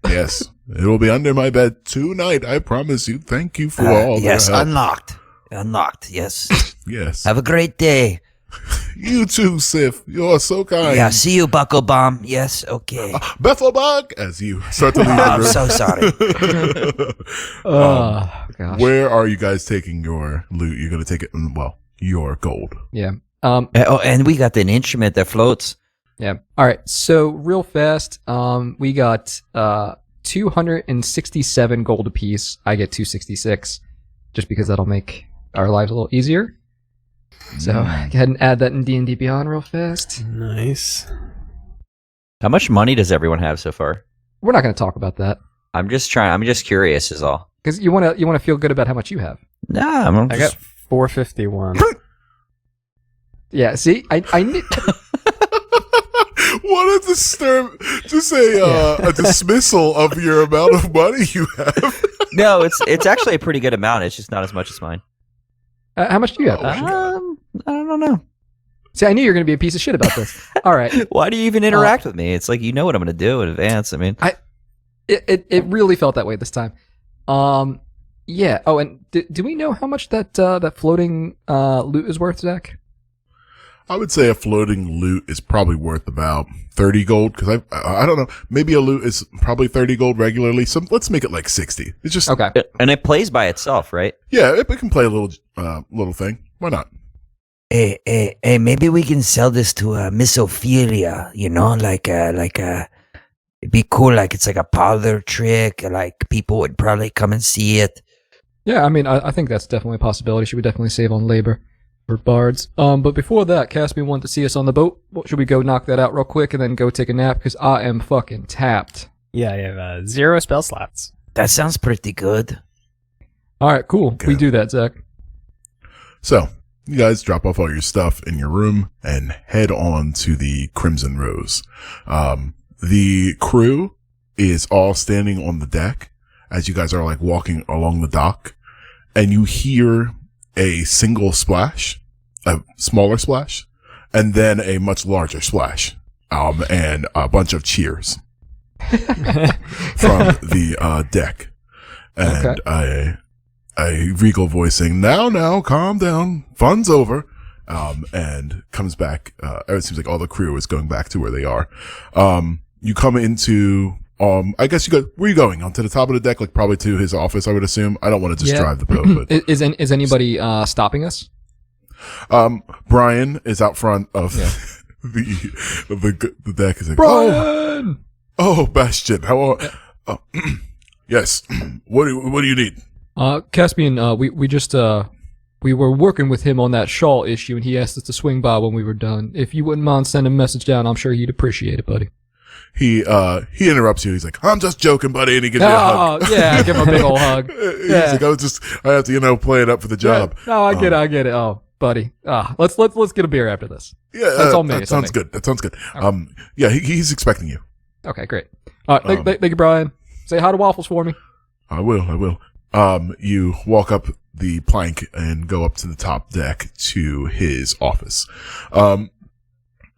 Yes, it will be under my bed tonight. I promise you. Thank you for all. Yes, your help. unlocked. Yes. Yes. Have a great day. You too, Sif. You're so kind. Yeah, see you, Buckle Bomb. Yes, okay. Bethelbach, as you start to leave the I'm room. so sorry. Gosh. Where are you guys taking your loot? You're going to take it, your gold. Yeah. And we got an instrument that floats. Yeah. All right. So real fast, we got 267 gold apiece. I get 266, just because that'll make our lives a little easier. So go ahead and add that in D&D Beyond real fast. Nice. How much money does everyone have so far? We're not going to talk about that I'm just curious is all. because you want to feel good about how much you have. Nah, I got 451. Yeah. See, I knew. What a just a dismissal of your amount of money you have. No, it's actually a pretty good amount. It's just not as much as mine. How much do you have? I don't know. See, I knew you were going to be a piece of shit about this. All right. Why do you even interact with me? It's like you know what I'm going to do in advance. I mean, It really felt that way this time. Yeah. Oh, and do we know how much that floating loot is worth, Zach? I would say a floating loot is probably worth about 30 gold because I don't know. Maybe a loot is probably 30 gold regularly. So let's make it like 60. It's just Okay. and it plays by itself, right? Yeah, it can play a little thing. Why not? Hey, maybe we can sell this to Miss Ophelia, it'd be cool, like it's like a parlor trick, like people would probably come and see it. Yeah, I mean, I think that's definitely a possibility. Should we definitely save on labor for bards? But before that, Caspian wanted to see us on the boat. Well, should we go knock that out real quick and then go take a nap? Because I am fucking tapped. Yeah, I have 0 spell slots. That sounds pretty good. All right, cool. Okay. We do that, Zach. So you guys drop off all your stuff in your room and head on to the Crimson Rose. The crew is all standing on the deck as you guys are like walking along the dock, and you hear a single splash, a smaller splash, and then a much larger splash, and a bunch of cheers from the deck, and a regal voice saying, "Now, calm down, fun's over," and comes back. It seems like all the crew is going back to where they are. You come into, I guess you go, where are you going? Onto the top of the deck, like probably to his office, I would assume. I don't want to just drive the boat, but Is anybody stopping us? Brian is out front of the deck. He's like, Brian! Oh, Bastion, how are? Yes. What do you need? Caspian, we just we were working with him on that shawl issue, and he asked us to swing by when we were done. If you wouldn't mind sending a message down, I'm sure he'd appreciate it, buddy. He interrupts you. He's like, I'm just joking, buddy, and he gives you a hug. Yeah, give him a big old hug. He's like, I have to, play it up for the job. Yeah. No, I get it. Oh, buddy. Let's get a beer after this. Yeah, that's all me. That sounds good. Right. Yeah, he's expecting you. Okay, great. All right, thank you, Brian. Say hi to Waffles for me. I will. You walk up the plank and go up to the top deck to his office.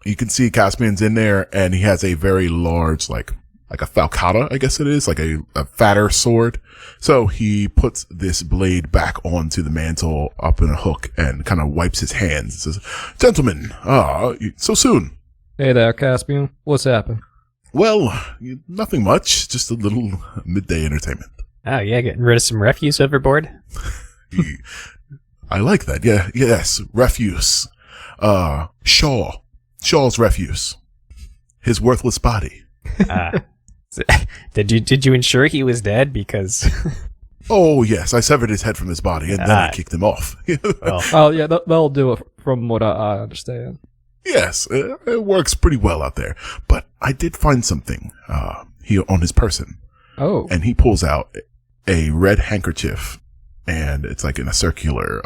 You can see Caspian's in there, and he has a very large, like a falcata, I guess it is, like a fatter sword. So he puts this blade back onto the mantle up in a hook and kind of wipes his hands and says, Gentlemen, so soon. Hey there, Caspian. What's happened? Well, nothing much, just a little midday entertainment. Oh, yeah, getting rid of some refuse overboard? I like that, yeah, yes, refuse. Shaw's refuse. His worthless body. Did you ensure he was dead? Because oh yes, I severed his head from his body and then I kicked him off. Oh yeah, that'll do it from what I understand. Yes, it works pretty well out there. But I did find something here on his person. Oh, and he pulls out a red handkerchief, and it's like in a circular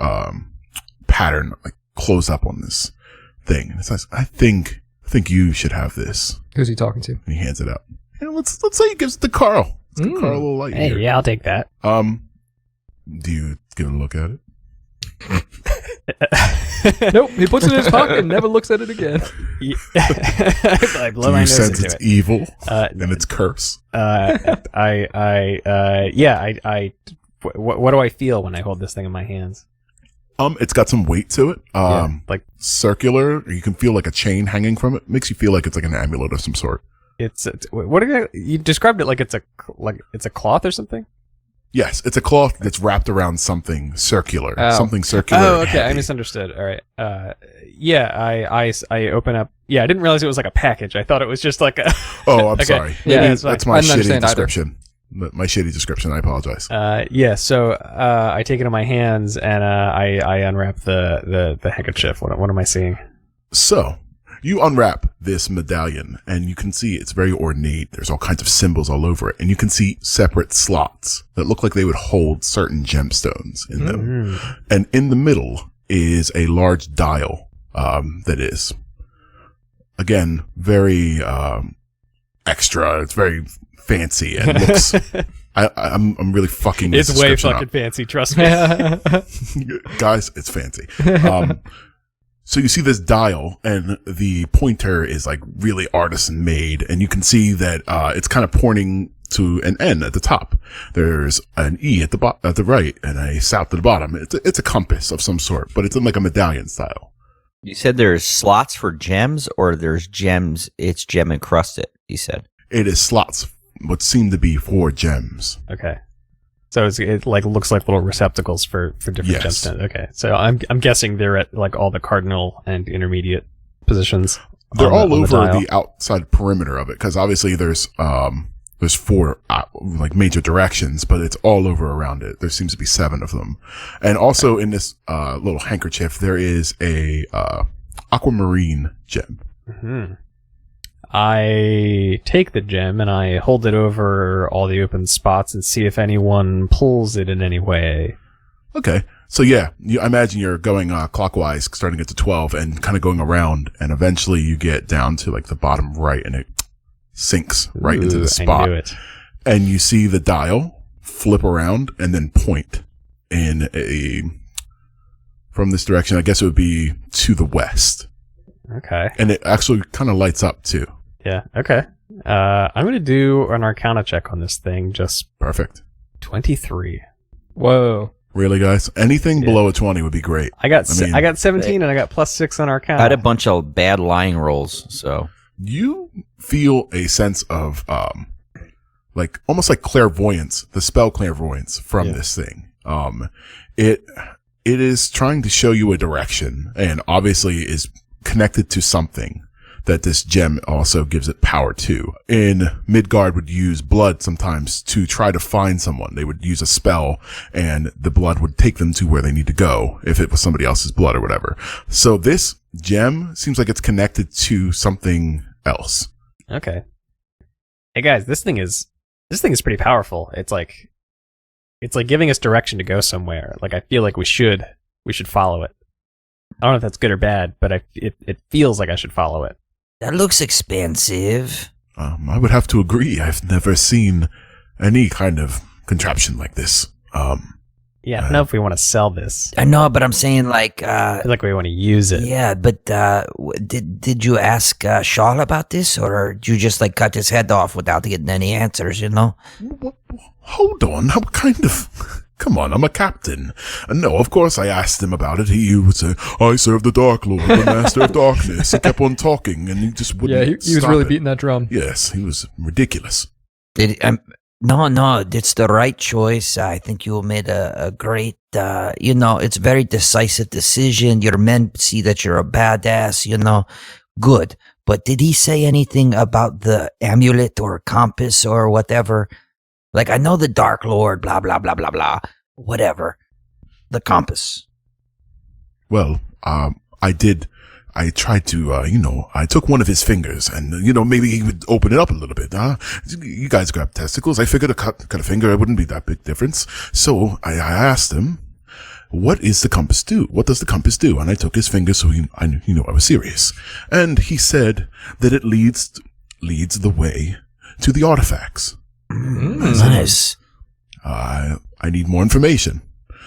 pattern, like close up on this thing. And it says, I think you should have this. Who's he talking to? And he hands it out. And let's say he gives it to Carl. Let's give Carl a little light hey, here. Yeah, I'll take that. Do you give it a look at it? Nope, he puts it in his pocket and never looks at it again. I blow Do my you nose sense into it's it. evil and it's curse? What do I feel when I hold this thing in my hands? It's got some weight to it. Like circular. You can feel like a chain hanging from it. Makes you feel like it's like an amulet of some sort. it's what are you described it like it's a cloth or something? Yes, it's a cloth that's wrapped around something circular. Oh. Something circular. Oh, okay. heavy. I misunderstood. All right. I open up. Yeah, I didn't realize it was like a package. I thought it was just like a. Oh, I'm Okay. sorry. Yeah, Maybe that's fine. that's my I didn't shitty understand either. description. My shitty description. I apologize. So I take it in my hands and I unwrap the handkerchief. What am I seeing? So, you unwrap this medallion, and you can see it's very ornate. There's all kinds of symbols all over it, and you can see separate slots that look like they would hold certain gemstones in them. And in the middle is a large dial that is, again, very extra. It's very fancy and looks. I'm really fucking this It's way description fucking up. fancy. Trust me. Guys, it's fancy. So you see this dial, and the pointer is like really artisan made, and you can see that it's kind of pointing to an N at the top. There's an E at the right, and a south at the bottom. It's a compass of some sort, but it's in like a medallion style. You said there's slots for gems, or there's gems, it's gem encrusted, you said. It is slots, what seem to be 4 gems. Okay. So it like looks like little receptacles for different Yes. gemstones. Okay. So I'm guessing they're at like all the cardinal and intermediate positions. They're all over dial. the outside perimeter of it, because obviously there's 4 like major directions, but it's all over around it. There seems to be 7 of them. And also in this little handkerchief, there is a aquamarine gem. Mm-hmm. I take the gem and I hold it over all the open spots and see if anyone pulls it in any way. Okay. So yeah, I imagine you're going clockwise, starting at the 12 and kind of going around, and eventually you get down to like the bottom right, and it sinks right into the spot. I knew it. And you see the dial flip around and then point in from this direction. I guess it would be to the west. Okay. And it actually kind of lights up too. Yeah. Okay. I'm going to do an Arcana check on this thing. Just Perfect. 23. Whoa. Really, guys? Anything Yeah. below a 20 would be great. I got I mean, I got 17 and I got +6 on Arcana. I had a bunch of bad lying rolls, so. You feel a sense of, like, almost like clairvoyance, the spell clairvoyance from Yeah. this thing. It it is trying to show you a direction, and obviously is connected to something that this gem also gives it power to. In Midgard would use blood sometimes to try to find someone. They would use a spell, and the blood would take them to where they need to go, if it was somebody else's blood or whatever. So this gem seems like it's connected to something else. Okay. Hey guys, this thing is pretty powerful. It's like giving us direction to go somewhere. Like, I feel like we should follow it. I don't know if that's good or bad, but it feels like I should follow it. That looks expensive. I would have to agree. I've never seen any kind of contraption like this. Yeah, I don't know if we want to sell this. I know, but I'm saying like... I feel like we want to use it. Yeah, but did you ask Shaw about this, or did you just like cut his head off without getting any answers, you know? Hold on, how kind of... Come on, I'm a captain. No, of course I asked him about it. He would say, I serve the Dark Lord, the Master of Darkness. He kept on talking, and he just wouldn't Yeah, he was stop really it. beating that drum. Yes, he was ridiculous. No, it's the right choice. I think you made a great, it's very decisive decision. Your men see that you're a badass, good. But did he say anything about the amulet or compass or whatever? Like, I know the Dark Lord, blah, blah, blah, blah, blah, whatever. The compass. Well, I tried to, I took one of his fingers and, maybe he would open it up a little bit, huh? You guys grab testicles. I figured cut a finger, it wouldn't be that big difference. So I asked him, what is the compass do? What does the compass do? And I took his finger so I was serious. And he said that it leads the way to the artifacts. Nice. I need more information.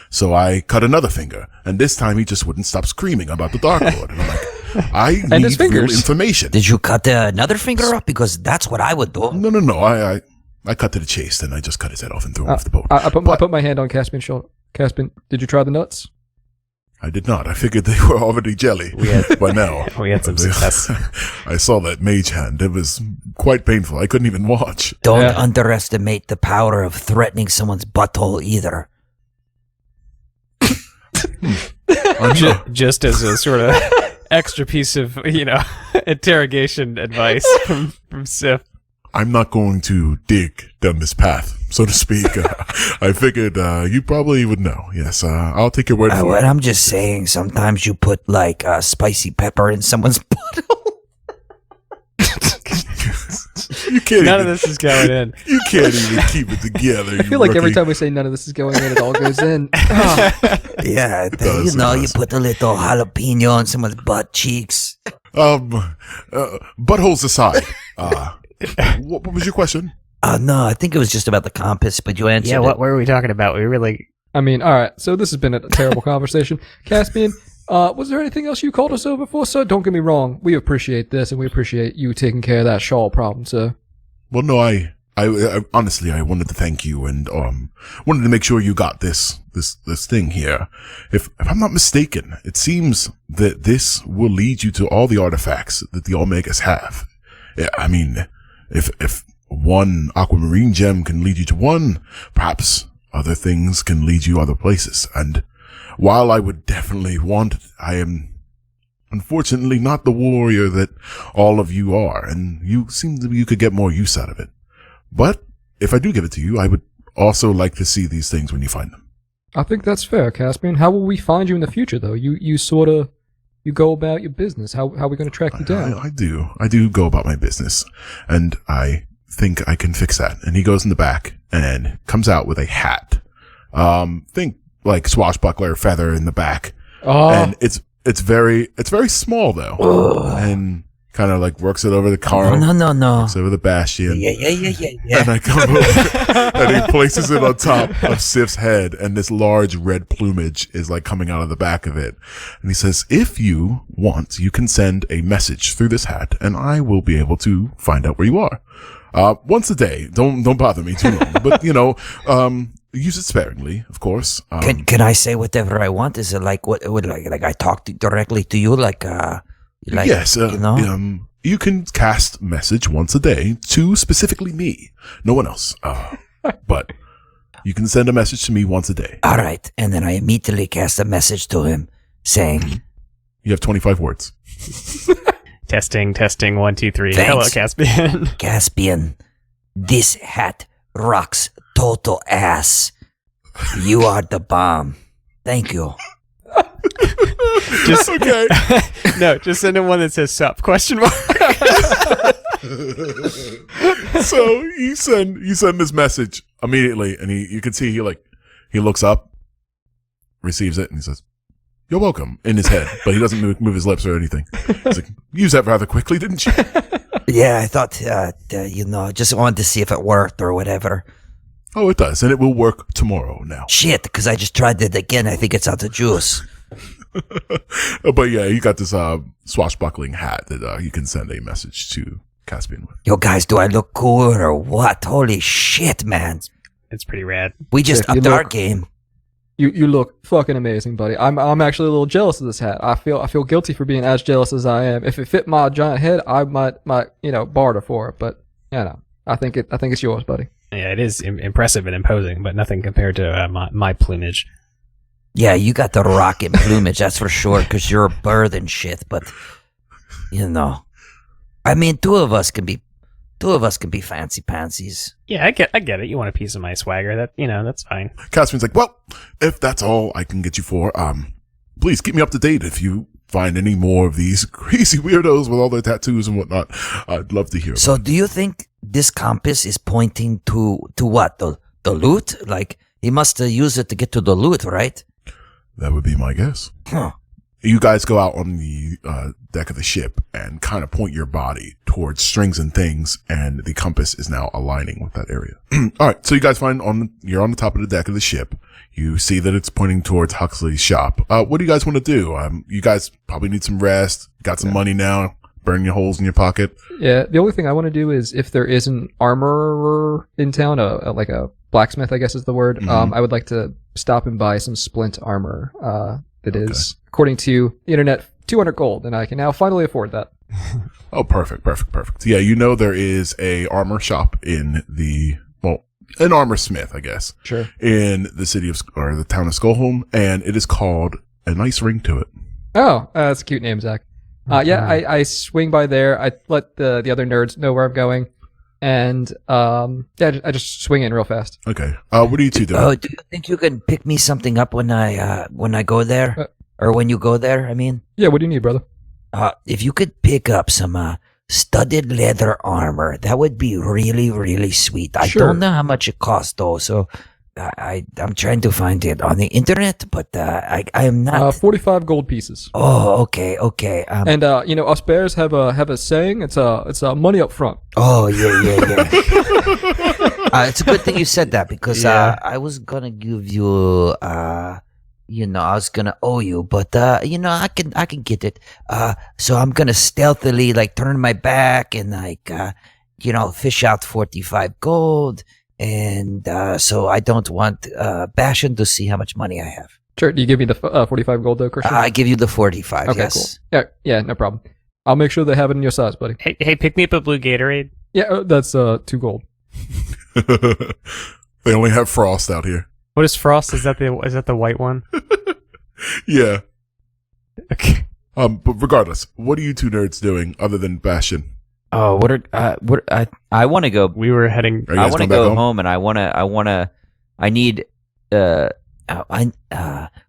So I cut another finger, and this time he just wouldn't stop screaming about the Dark Lord. And I'm like, I need real information. Did you cut another finger off? Because that's what I would do. No. I cut to the chase, and I just cut his head off and threw him off the boat. I put my hand on Caspian's shoulder. Caspian, did you try the nuts? I did not. I figured they were already jelly by now. We had some success. I saw that mage hand. It was quite painful. I couldn't even watch. Don't underestimate the power of threatening someone's butthole either. Just as a sort of extra piece of, interrogation advice from Sif. I'm not going to dig down this path, so to speak. I figured you probably would know. Yes, I'll take your word for it. I'm just saying, sometimes you put like spicy pepper in someone's butthole. You can't. None of this is going in. You can't even keep it together. I feel like every time we say none of this is going in, it all goes in. Yeah, It does. you put a little jalapeno on someone's butt cheeks. Buttholes aside, what was your question? No, I think it was just about the compass, but you answered it. What were we talking about? We really... I mean, all right. So this has been a terrible conversation. Caspian, was there anything else you called us over for, sir? Don't get me wrong. We appreciate this, and we appreciate you taking care of that shawl problem, sir. Well, no, I honestly, I wanted to thank you and wanted to make sure you got this thing here. If I'm not mistaken, it seems that this will lead you to all the artifacts that the Omegas have. I mean, if one aquamarine gem can lead you to one, perhaps other things can lead you other places. And while I would definitely want it, I am unfortunately not the warrior that all of you are, and you seem to you could get more use out of it. But if I do give it to you, I would also like to see these things when you find them. I think that's fair, Caspian. How will we find you in the future, though? You go about your business. How are we going to track you down? I do go about my business, and I think I can fix that. And he goes in the back and comes out with a hat. Think like swashbuckler feather in the back. Oh. And it's very small though. Oh. And kind of like works it over the car. No. Works over the bastion. Yeah. And I come over and he places it on top of Sif's head, and this large red plumage is like coming out of the back of it. And he says, if you want, you can send a message through this hat and I will be able to find out where you are. Once a day. Don't bother me too long. But use it sparingly, of course. Can I say whatever I want? Is it like what like I talk directly to you Yes, you can cast message once a day to specifically me, no one else. But You can send a message to me once a day. All right. And then I immediately cast a message to him saying, You have 25 words. Testing, 1, 2, 3. Thanks. Hello, Caspian. Caspian, this hat rocks total ass. You are the bomb. Thank you. Just Okay. no, just send him one that says "sup?" ? So you send this message immediately, and you can see he looks up, receives it, and he says, "You're welcome," in his head, but he doesn't move his lips or anything. He's like, "You used that rather quickly, didn't you?" Yeah, I thought, just wanted to see if it worked or whatever. Oh, it does, and it will work tomorrow now. Shit, because I just tried it again. I think it's out of juice. But yeah, you got this swashbuckling hat that you can send a message to Caspian with. Yo, guys, do I look cool or what? Holy shit, man. It's pretty rad. We just Yeah, you upped our look- game. You look fucking amazing, buddy. I'm actually a little jealous of this hat. I feel guilty for being as jealous as I am. If it fit my giant head, I might barter for it. But I think it's yours, buddy. Yeah, it is impressive and imposing, but nothing compared to my plumage. Yeah, you got the rocket plumage, that's for sure, because you're a bird and shit, but, I mean, two of us can be fancy pansies. Yeah, I get it. You want a piece of my swagger? That's fine. Caspian's like, "Well, if that's all I can get you for, please keep me up to date if you find any more of these crazy weirdos with all their tattoos and whatnot. I'd love to hear about So it." do you think this compass is pointing to what? The loot? Like, he must use it to get to the loot, right? That would be my guess. Huh. You guys go out on the deck of the ship and kind of point your body towards strings and things, and the compass is now aligning with that area. All right, so you guys you're on the top of the deck of the ship. You see that it's pointing towards Huxley's shop. What do you guys want to do? You guys probably need some rest. Got some money now. Burn your holes in your pocket. Yeah, the only thing I want to do is if there is an armorer in town, like a blacksmith, I guess is the word. Mhm. I would like to stop and buy some splint armor. That is, according to the internet, 200 gold, and I can now finally afford that. Oh, perfect. Yeah, there is a armor shop in an armor smith, I guess, Sure. in the the town of Skullholm, and it is called A Nice Ring to It. Oh, that's a cute name, Zach. Yeah, I swing by there. I let the other nerds know where I'm going, and I just swing in real fast. Okay. What are you two doing? Oh, do you think you can pick me something up when I go there? Or when you go there, I mean? Yeah, what do you need, brother? If you could pick up some studded leather armor, that would be really, really sweet. I Sure. don't know how much it costs, though, so I'm trying to find it on the internet, but I am not. 45 gold pieces. Oh, okay. And us bears have a saying. It's money up front. Oh, yeah. It's a good thing you said that because I was gonna give you, I was gonna owe you, but I can get it. So I'm gonna stealthily turn my back and fish out 45 gold, and so I don't want Bashan to see how much money I have. Sure. Do you give me the 45 gold though, Christian? I give you the 45. Okay, yes. cool. Yeah, no problem. I'll make sure they have it in your size, buddy. Hey, pick me up a blue Gatorade. Yeah, that's 2 gold. They only have Frost out here. What is Frost? Is that the white one? Yeah. Okay. But regardless, what are you two nerds doing other than Bastion? Oh, I want to go. We were heading. Are you I guys want to going back go home, and I need.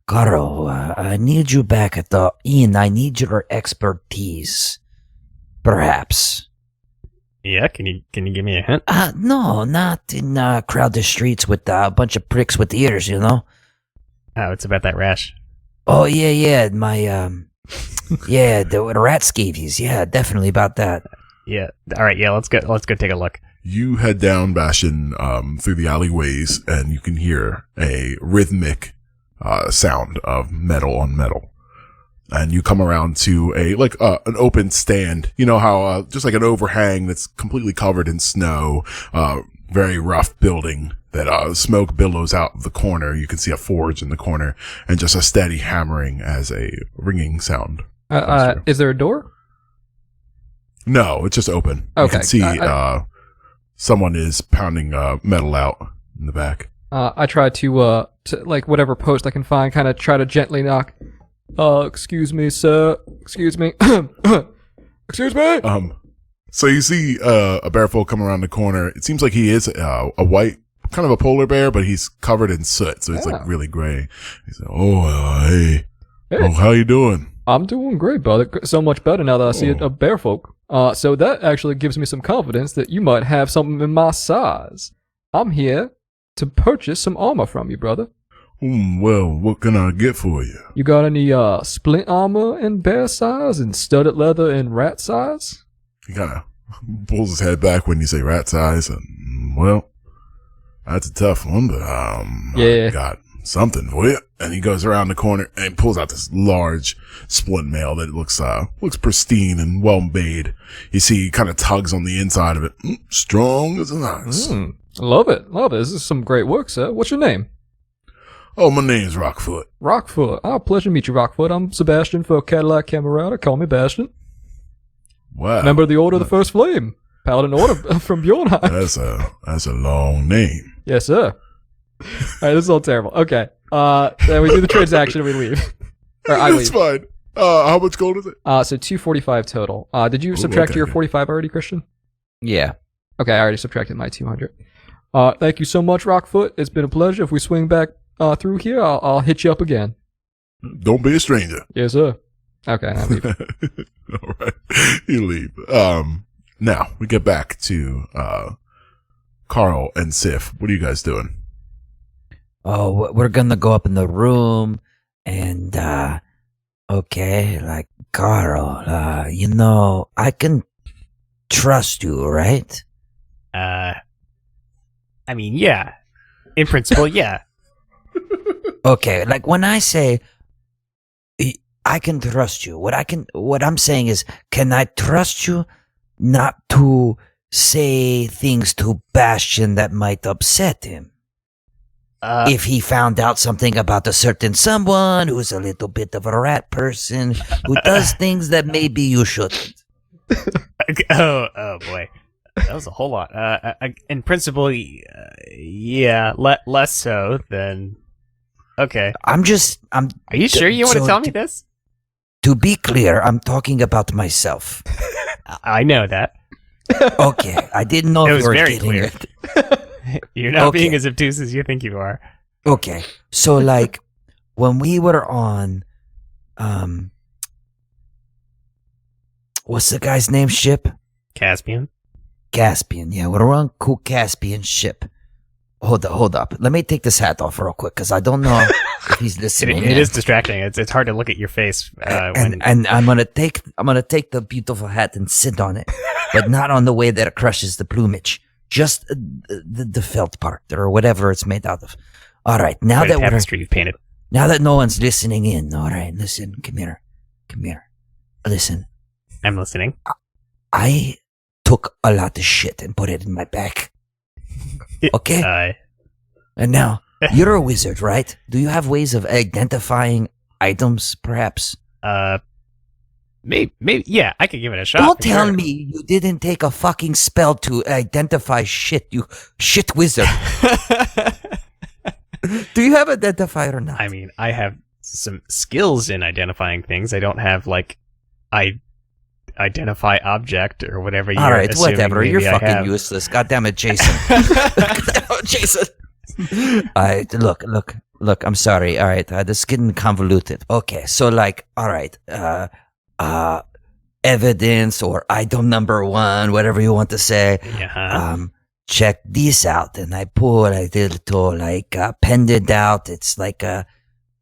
Garo, I need you back at the inn. I need your expertise. Perhaps. Yeah, can you give me a hint? No, not in crowded streets with a bunch of pricks with ears, Oh, it's about that rash. Oh, yeah, my, the rat scabies. Yeah, definitely about that. Yeah. All right. Yeah. Let's go take a look. You head down Bastion through the alleyways, and you can hear a rhythmic sound of metal on metal. And you come around to an open stand. You know how just like an overhang that's completely covered in snow, very rough building that smoke billows out of the corner. You can see a forge in the corner and just a steady hammering as a ringing sound. Is there a door? No, it's just open. Okay. You can see someone is pounding metal out in the back. I try to like whatever post I can find, kind of try to gently knock. Excuse me, sir. Excuse me. Excuse me. So you see a bear folk come around the corner. It seems like he is a white, kind of a polar bear, but he's covered in soot, so it's like really gray. He said, hey. Oh, how you doing? I'm doing great, brother. So much better now that I see a bear folk. So that actually gives me some confidence that you might have something in my size. I'm here to purchase some armor from you, brother. Well, what can I get for you? You got any splint armor in bear size and studded leather in rat size? He kind of pulls his head back when you say rat size. And, well, that's a tough one, but I got something for you. And he goes around the corner and pulls out this large splint mail that looks pristine and well made. You see, he kind of tugs on the inside of it. Strong as an ox. Love it. This is some great work, sir. What's your name? Oh, my name's Rockfoot. Rockfoot. Pleasure to meet you, Rockfoot. I'm Sebastian for Cadillac Camerata. Call me Bastion. Wow. Member of the Order of the First Flame. Paladin Order from Bjornheim. That's a long name. Yes, sir. All right, this is all terrible. Okay. Then we do the transaction and we leave. Or I leave. It's fine. How much gold is it? So 245 total. Did you subtract your 45 already, Christian? Yeah. Okay, I already subtracted my 200. Thank you so much, Rockfoot. It's been a pleasure. If we swing back through here, I'll hit you up again. Don't be a stranger. Yes, sir. Okay, I leave. All right. You leave. Now, we get back to Carl and Sif. What are you guys doing? Oh, we're gonna go up in the room and, okay, like, Carl, I can trust you, right? I mean, yeah. In principle, yeah. Okay, like when I say I can trust you, what I'm saying is, can I trust you not to say things to Bastion that might upset him? If he found out something about a certain someone who's a little bit of a rat person who does things that maybe you shouldn't. Oh boy. That was a whole lot. In principle, yeah, less so than. Okay. Are you sure you want to tell me this? To be clear, I'm talking about myself. I know that. Okay, I didn't know It if was you were very getting clear. it. You're not being Okay. as obtuse as you think you are. Okay, so like when we were on, what's the guy's name? Ship? Caspian. Caspian. Yeah, we're on cool Caspian ship. Hold up. Let me take this hat off real quick because I don't know if he's listening. It is distracting. It's hard to look at your face when. And I'm gonna take the beautiful hat and sit on it, but not on the way that it crushes the plumage. Just the felt part or whatever it's made out of. All right, now that tapestry you've painted. now that no one's listening in. All right, listen, come here. Listen, I'm listening. I took a lot of shit and put it in my back. Okay, and now you're a wizard, right? Do you have ways of identifying items, perhaps? Maybe. Yeah, I could give it a shot. Don't for tell sure. me you didn't take a fucking spell to identify shit, you shit wizard. Do you have identifier or not? I mean, I have some skills in identifying things. I don't have identify object or whatever. All right, assuming whatever. maybe You're I fucking have. useless. God damn it, Jason. Jason. All right, look. I'm sorry. All right, this is getting convoluted. Okay, so like, all right, evidence or item number one, whatever you want to say. Yeah. Check this out, and I pull a little pendant out. It's like the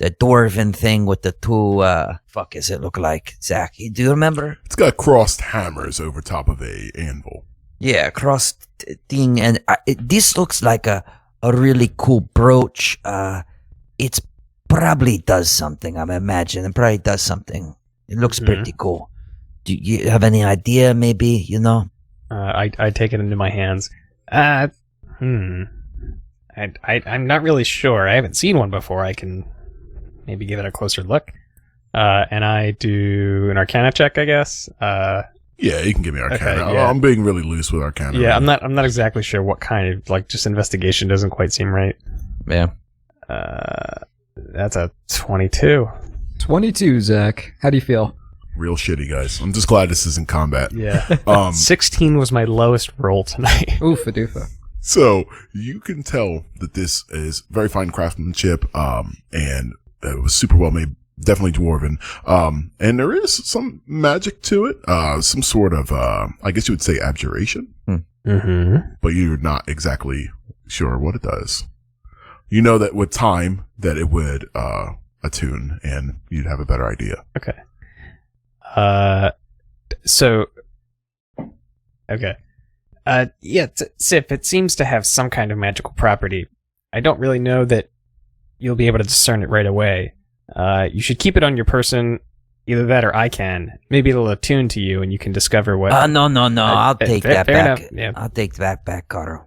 dwarven thing with the two. Fuck, does it look like, Zach? Do you remember? It's got crossed hammers over top of a anvil. Yeah, crossed thing, and this looks like a really cool brooch. It's probably does something. I'm imagining it probably does something. It looks pretty cool. Do you have any idea? Maybe I take it into my hands. I'm not really sure. I haven't seen one before. I can maybe give it a closer look. And I do an Arcana check, I guess. Yeah, you can give me Arcana. Okay, yeah. I'm being really loose with Arcana. Yeah, right? I'm not exactly sure what kind of just investigation doesn't quite seem right. Yeah. That's a 22. 22, Zach. How do you feel? Real shitty, guys. I'm just glad this isn't combat. Yeah. 16 was my lowest roll tonight. Oofa doofa. So you can tell that this is very fine craftsmanship, and it was super well made, definitely dwarven. And there is some magic to it, some sort of, I guess you would say abjuration, but you're not exactly sure what it does. You know that with time that it would, attune and you'd have a better idea. Okay. Yeah, Sif, it seems to have some kind of magical property. I don't really know that you'll be able to discern it right away. You should keep it on your person. Either that or I can. Maybe it'll attune to you and you can discover what... No. I'll take that back. Enough. Yeah. I'll take that back, Carl.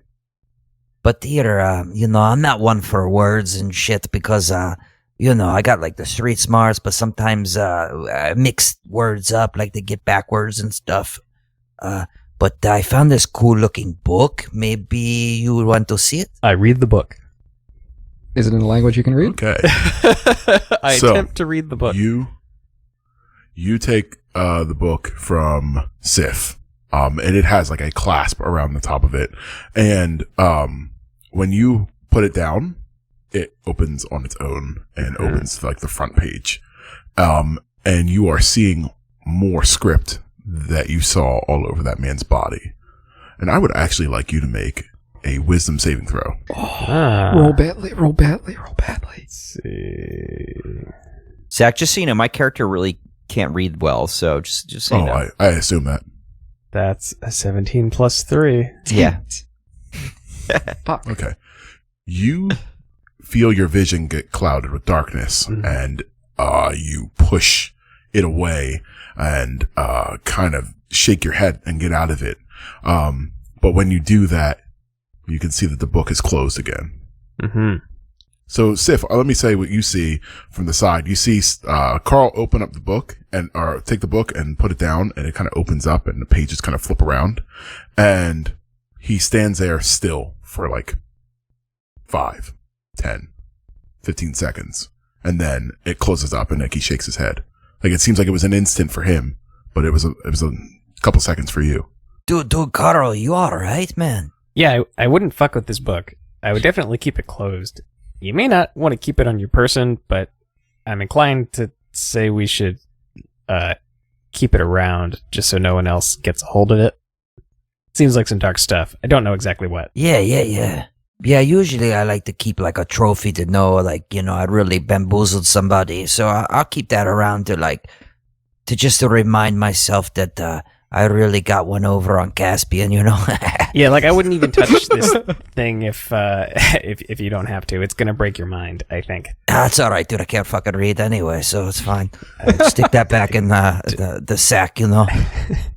But here, I'm not one for words and shit because, I got like the street smarts, but sometimes I mix words up, like they get backwards and stuff. But I found this cool looking book. Maybe you would want to see it? I read the book. Is it in a language you can read? Okay. I attempt to read the book. You take the book from Sif, and it has like a clasp around the top of it, and when you put it down, it opens on its own and opens like the front page, and you are seeing more script that you saw all over that man's body. And I would actually like you to make a wisdom saving throw. Roll badly. Let's see. Zach, just so you know, my character really can't read well, so just so you know. I assume that. That's a 17 plus 3. Yeah. Fuck. Okay. You feel your vision get clouded with darkness, and you push it away and kind of shake your head and get out of it. But when you do that, you can see that the book is closed again. Mm-hmm. So, Sif, let me say what you see from the side. You see Carl open up the book or take the book and put it down, and it kind of opens up and the pages kind of flip around. And he stands there still for like 5, 10, 15 seconds. And then it closes up and like he shakes his head. Like it seems like it was an instant for him, but it was a couple seconds for you. Dude, Carl, you alright, man? Yeah, I wouldn't fuck with this book. I would definitely keep it closed. You may not want to keep it on your person, but I'm inclined to say we should keep it around just so no one else gets a hold of it. Seems like some dark stuff. I don't know exactly what. Yeah. Yeah, usually I like to keep like a trophy to know, like, I really bamboozled somebody. So I'll keep that around to remind myself that I really got one over on Caspian, Yeah, like I wouldn't even touch this thing if you don't have to. It's gonna break your mind, I think. That's all right, dude. I can't fucking read anyway, so it's fine. Stick that back in the sack,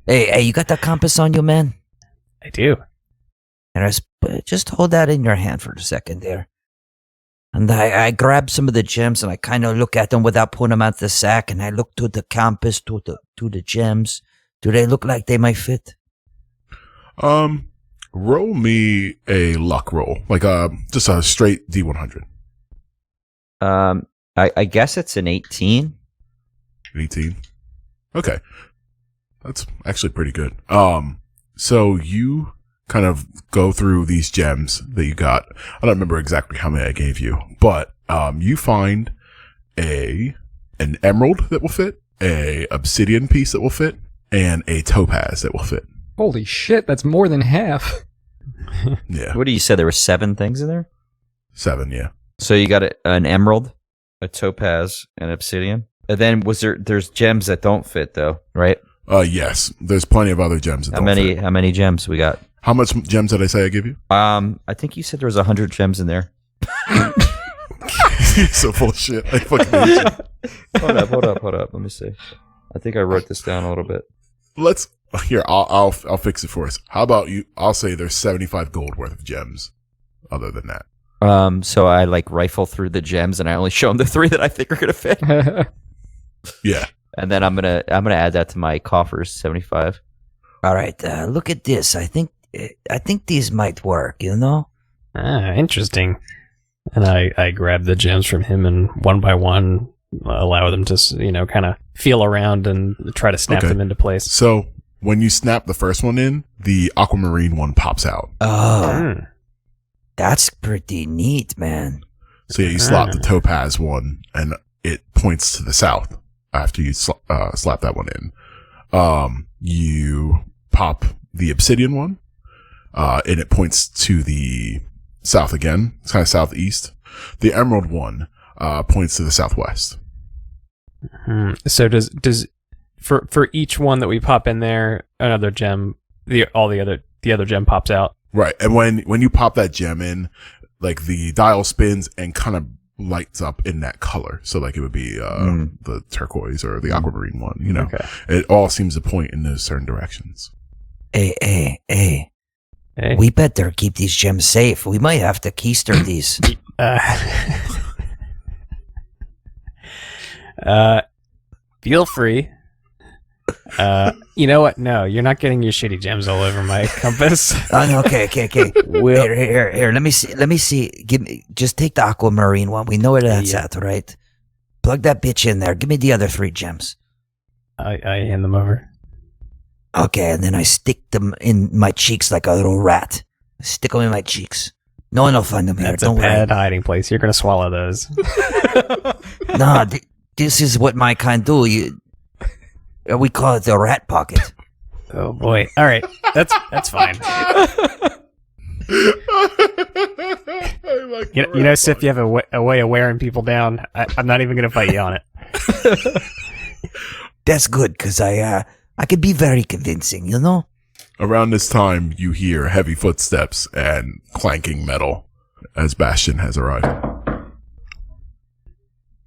Hey, you got that compass on you, man? I do. And just hold that in your hand for a second there. And I grab some of the gems and I kind of look at them without putting them out the sack, and I look to the compass, to the gems. Do they look like they might fit? Roll me a luck roll, like just a straight D100. I guess it's an 18. 18. Okay, that's actually pretty good. So you kind of go through these gems that you got. I don't remember exactly how many I gave you, but you find an emerald that will fit, a obsidian piece that will fit, and a topaz that will fit. Holy shit, that's more than half. Yeah. What do you say? There were 7 things in there? 7, yeah. So you got an emerald, a topaz, and obsidian. And then there's gems that don't fit though, right? Yes. There's plenty of other gems that don't fit. How many gems we got? How much gems did I say I give you? I think you said there was 100 gems in there. You're so full of shit. I fucking hate you. Hold up. Let me see. I think I wrote this down a little bit. I'll fix it for us. How about you? I'll say there's 75 gold worth of gems. Other than that, so I like rifle through the gems and I only show them the 3 that I think are gonna fit. yeah. And then I'm gonna add that to my coffers, 75. All right, look at this. I think these might work. Interesting. And I grab the gems from him and one by one allow them to, kind of feel around and try to snap them into place. So when you snap the first one in, the aquamarine one pops out. Oh, that's pretty neat, man. So yeah, you slap the topaz one, and it points to the south after you slap that one in. You pop the obsidian one, and it points to the south again. It's kind of southeast. The emerald one points to the southwest. So does for each one that we pop in there, another gem, the other gem pops out. Right, and when you pop that gem in, like the dial spins and kind of lights up in that color. So like it would be the turquoise or the aquamarine one. Okay. It all seems to point in those certain directions. Hey. We better keep these gems safe. We might have to keister these. Feel free. You know what? No, you're not getting your shitty gems all over my compass. Okay. Here. Let me see. Just take the aquamarine one. We know where that's at, right? Plug that bitch in there. Give me the other 3 gems. I hand them over. Okay, and then I stick them in my cheeks like a little rat. Stick them in my cheeks. No one will find them here. That's Don't a bad worry. hiding place. You're gonna swallow those. Nah, this is what my kind do. We call it the rat pocket. Oh boy! All right, that's fine. Sif, you have a way of wearing people down. I'm not even gonna fight you on it. That's good, because I could be very convincing, you know? Around this time, you hear heavy footsteps and clanking metal as Bastion has arrived.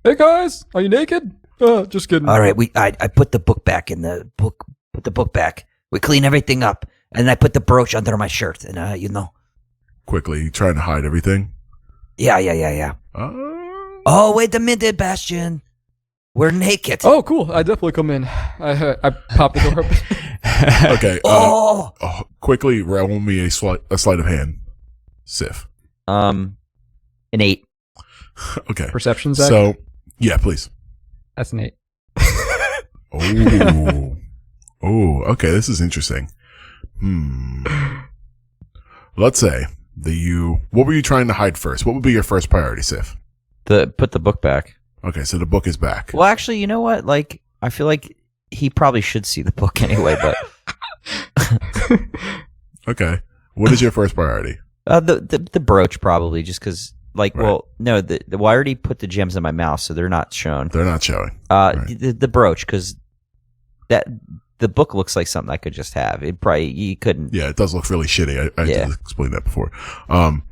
Hey guys, are you naked? Just kidding. All right, I put the book back in the book. Put the book back. We clean everything up, and I put the brooch under my shirt, and Quickly, trying to hide everything. Yeah. Oh, wait a minute, Bastion. We're naked. Oh, cool. I definitely come in. I pop the door open. Okay. Quickly, roll me a sleight of hand. Sif. An 8. Okay. Perception, Zach? So, yeah, please. That's an 8. Oh, okay. This is interesting. Let's say what were you trying to hide first? What would be your first priority, Sif? Put the book back. Okay, so the book is back. Well, actually, you know what? Like, I feel like he probably should see the book anyway, but... Okay. What is your first priority? The brooch, probably, just because, like, Right. well, no, I already put the gems in my mouth, so they're not shown. They're not showing. Right. The brooch, because the book looks like something I could just have. You couldn't. Yeah, it does look really shitty. I Yeah. did explain that before.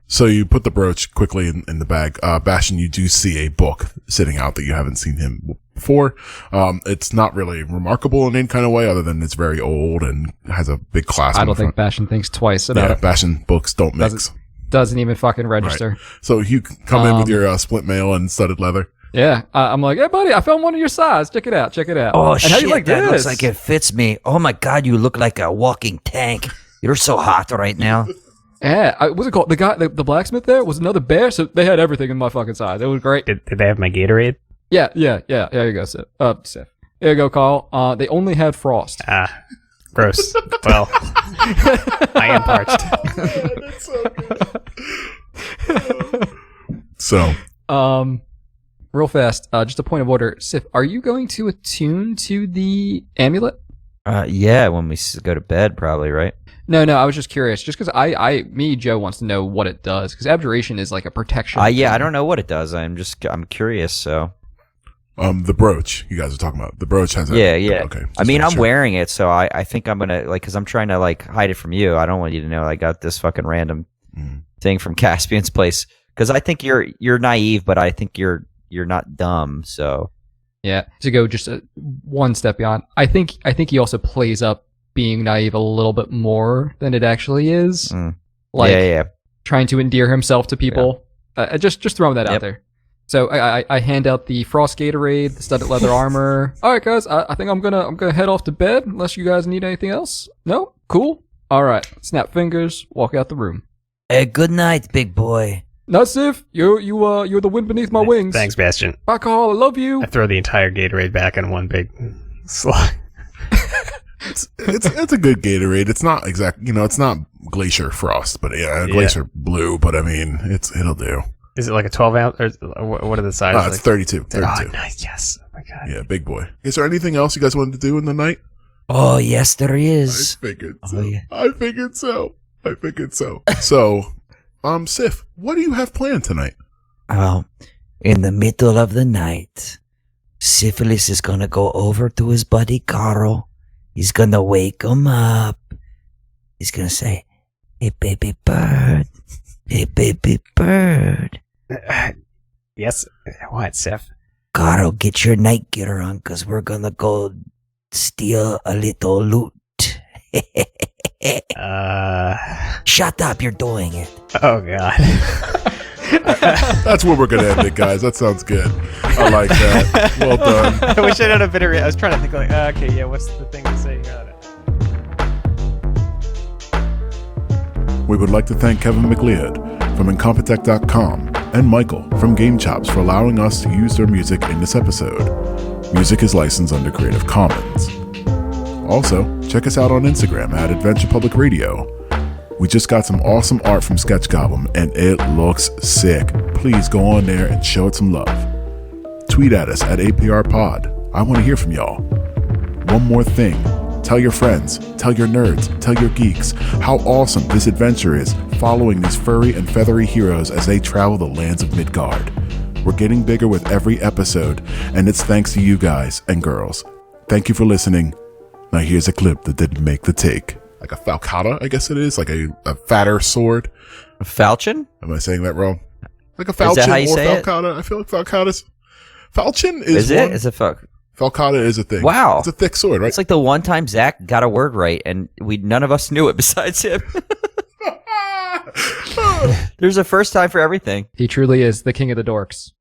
So you put the brooch quickly in the bag. Bastion, you do see a book sitting out that you haven't seen him before. It's not really remarkable in any kind of way other than it's very old and has a big clasp. I don't think Bastion thinks twice about it. Bastion books don't mix. Doesn't even fucking register. Right. So you come in with your splint mail and studded leather. Yeah. I'm like, hey, buddy, I found one of your size. Check it out. Oh, and shit, how you like that this? looks like it fits me. Oh, my God, you look like a walking tank. You're so hot right now. Yeah. What's it called? The guy, the blacksmith there was another bear, so they had everything in my fucking size. It was great. Did they have my Gatorade? Yeah. There you go, Sif. Sif. There you go, Carl. They only had frost. Gross. Well, I am parched. That's so good. So, real fast, just a point of order. Sif, are you going to attune to the amulet? Yeah, when we go to bed, probably, right? No, I was just curious. Just because Joe wants to know what it does. Because abjuration is like a protection. Yeah, I don't know what it does. I'm curious, so. the brooch you guys are talking about. The brooch has a... Yeah. Okay. I mean, I'm wearing it, so I think I'm gonna, like, because I'm trying to, like, hide it from you. I don't want you to know I got this fucking random thing from Caspian's place. Because I think you're naive, but I think you're not dumb, so. Yeah, to go just one step beyond. I think he also plays up being naive a little bit more than it actually is. Like, yeah. trying to endear himself to people. Just throwing that out there. So I hand out the frost Gatorade, the studded leather armor. All right, guys, I think I'm gonna head off to bed unless you guys need anything else. No, cool. All right, snap fingers, walk out the room. Hey, good night, big boy. Not Sif. You're the wind beneath my wings. Thanks, Bastion. Bye, Carl. I love you. I throw the entire Gatorade back in one big slug. It's a good Gatorade. It's not it's not Glacier Frost, but Glacier Blue. But I mean, it'll do. Is it like a 12 ounce? Or what are the sizes? It's 32. Oh, nice. Yes. Oh my God. Yeah, big boy. Is there anything else you guys wanted to do in the night? Oh, yes, there is. I figured so. Oh, yeah. I figured so. So, Sif, what do you have planned tonight? Oh, in the middle of the night, Syphilis is gonna go over to his buddy Carl. He's gonna wake him up. He's gonna say, "Hey, baby bird. Hey, baby bird. Yes. What, Seth? Carl, get your night gear on, cause we're gonna go steal a little loot." Shut up, you're doing it. Oh, God. That's where we're gonna end it, guys. That sounds good. I like that. Well done. I wish I'd had a better. I was trying to think okay, yeah, what's the thing to say? We would like to thank Kevin McLeod from Incompetech.com and Michael from Game Chops for allowing us to use their music in this episode. Music is licensed under Creative Commons. Also, check us out on Instagram at Adventure Public Radio. We just got some awesome art from Sketch Goblin, and it looks sick. Please go on there and show it some love. Tweet at us at APRPod. I want to hear from y'all. One more thing. Tell your friends, tell your nerds, tell your geeks how awesome this adventure is, following these furry and feathery heroes as they travel the lands of Midgard. We're getting bigger with every episode, and it's thanks to you guys and girls. Thank you for listening. Now here's a clip that didn't make the take. Like a falcata, I guess it is, like a fatter sword. A falchion? Am I saying that wrong? Like a falchion Is that how you or say falcata? It? I feel like falcata's... Falchion Is one. it? Is it Falcata is a thing. Wow. It's a thick sword, right? It's like the one time Zach got a word right, and none of us knew it besides him. There's a first time for everything. He truly is the king of the dorks.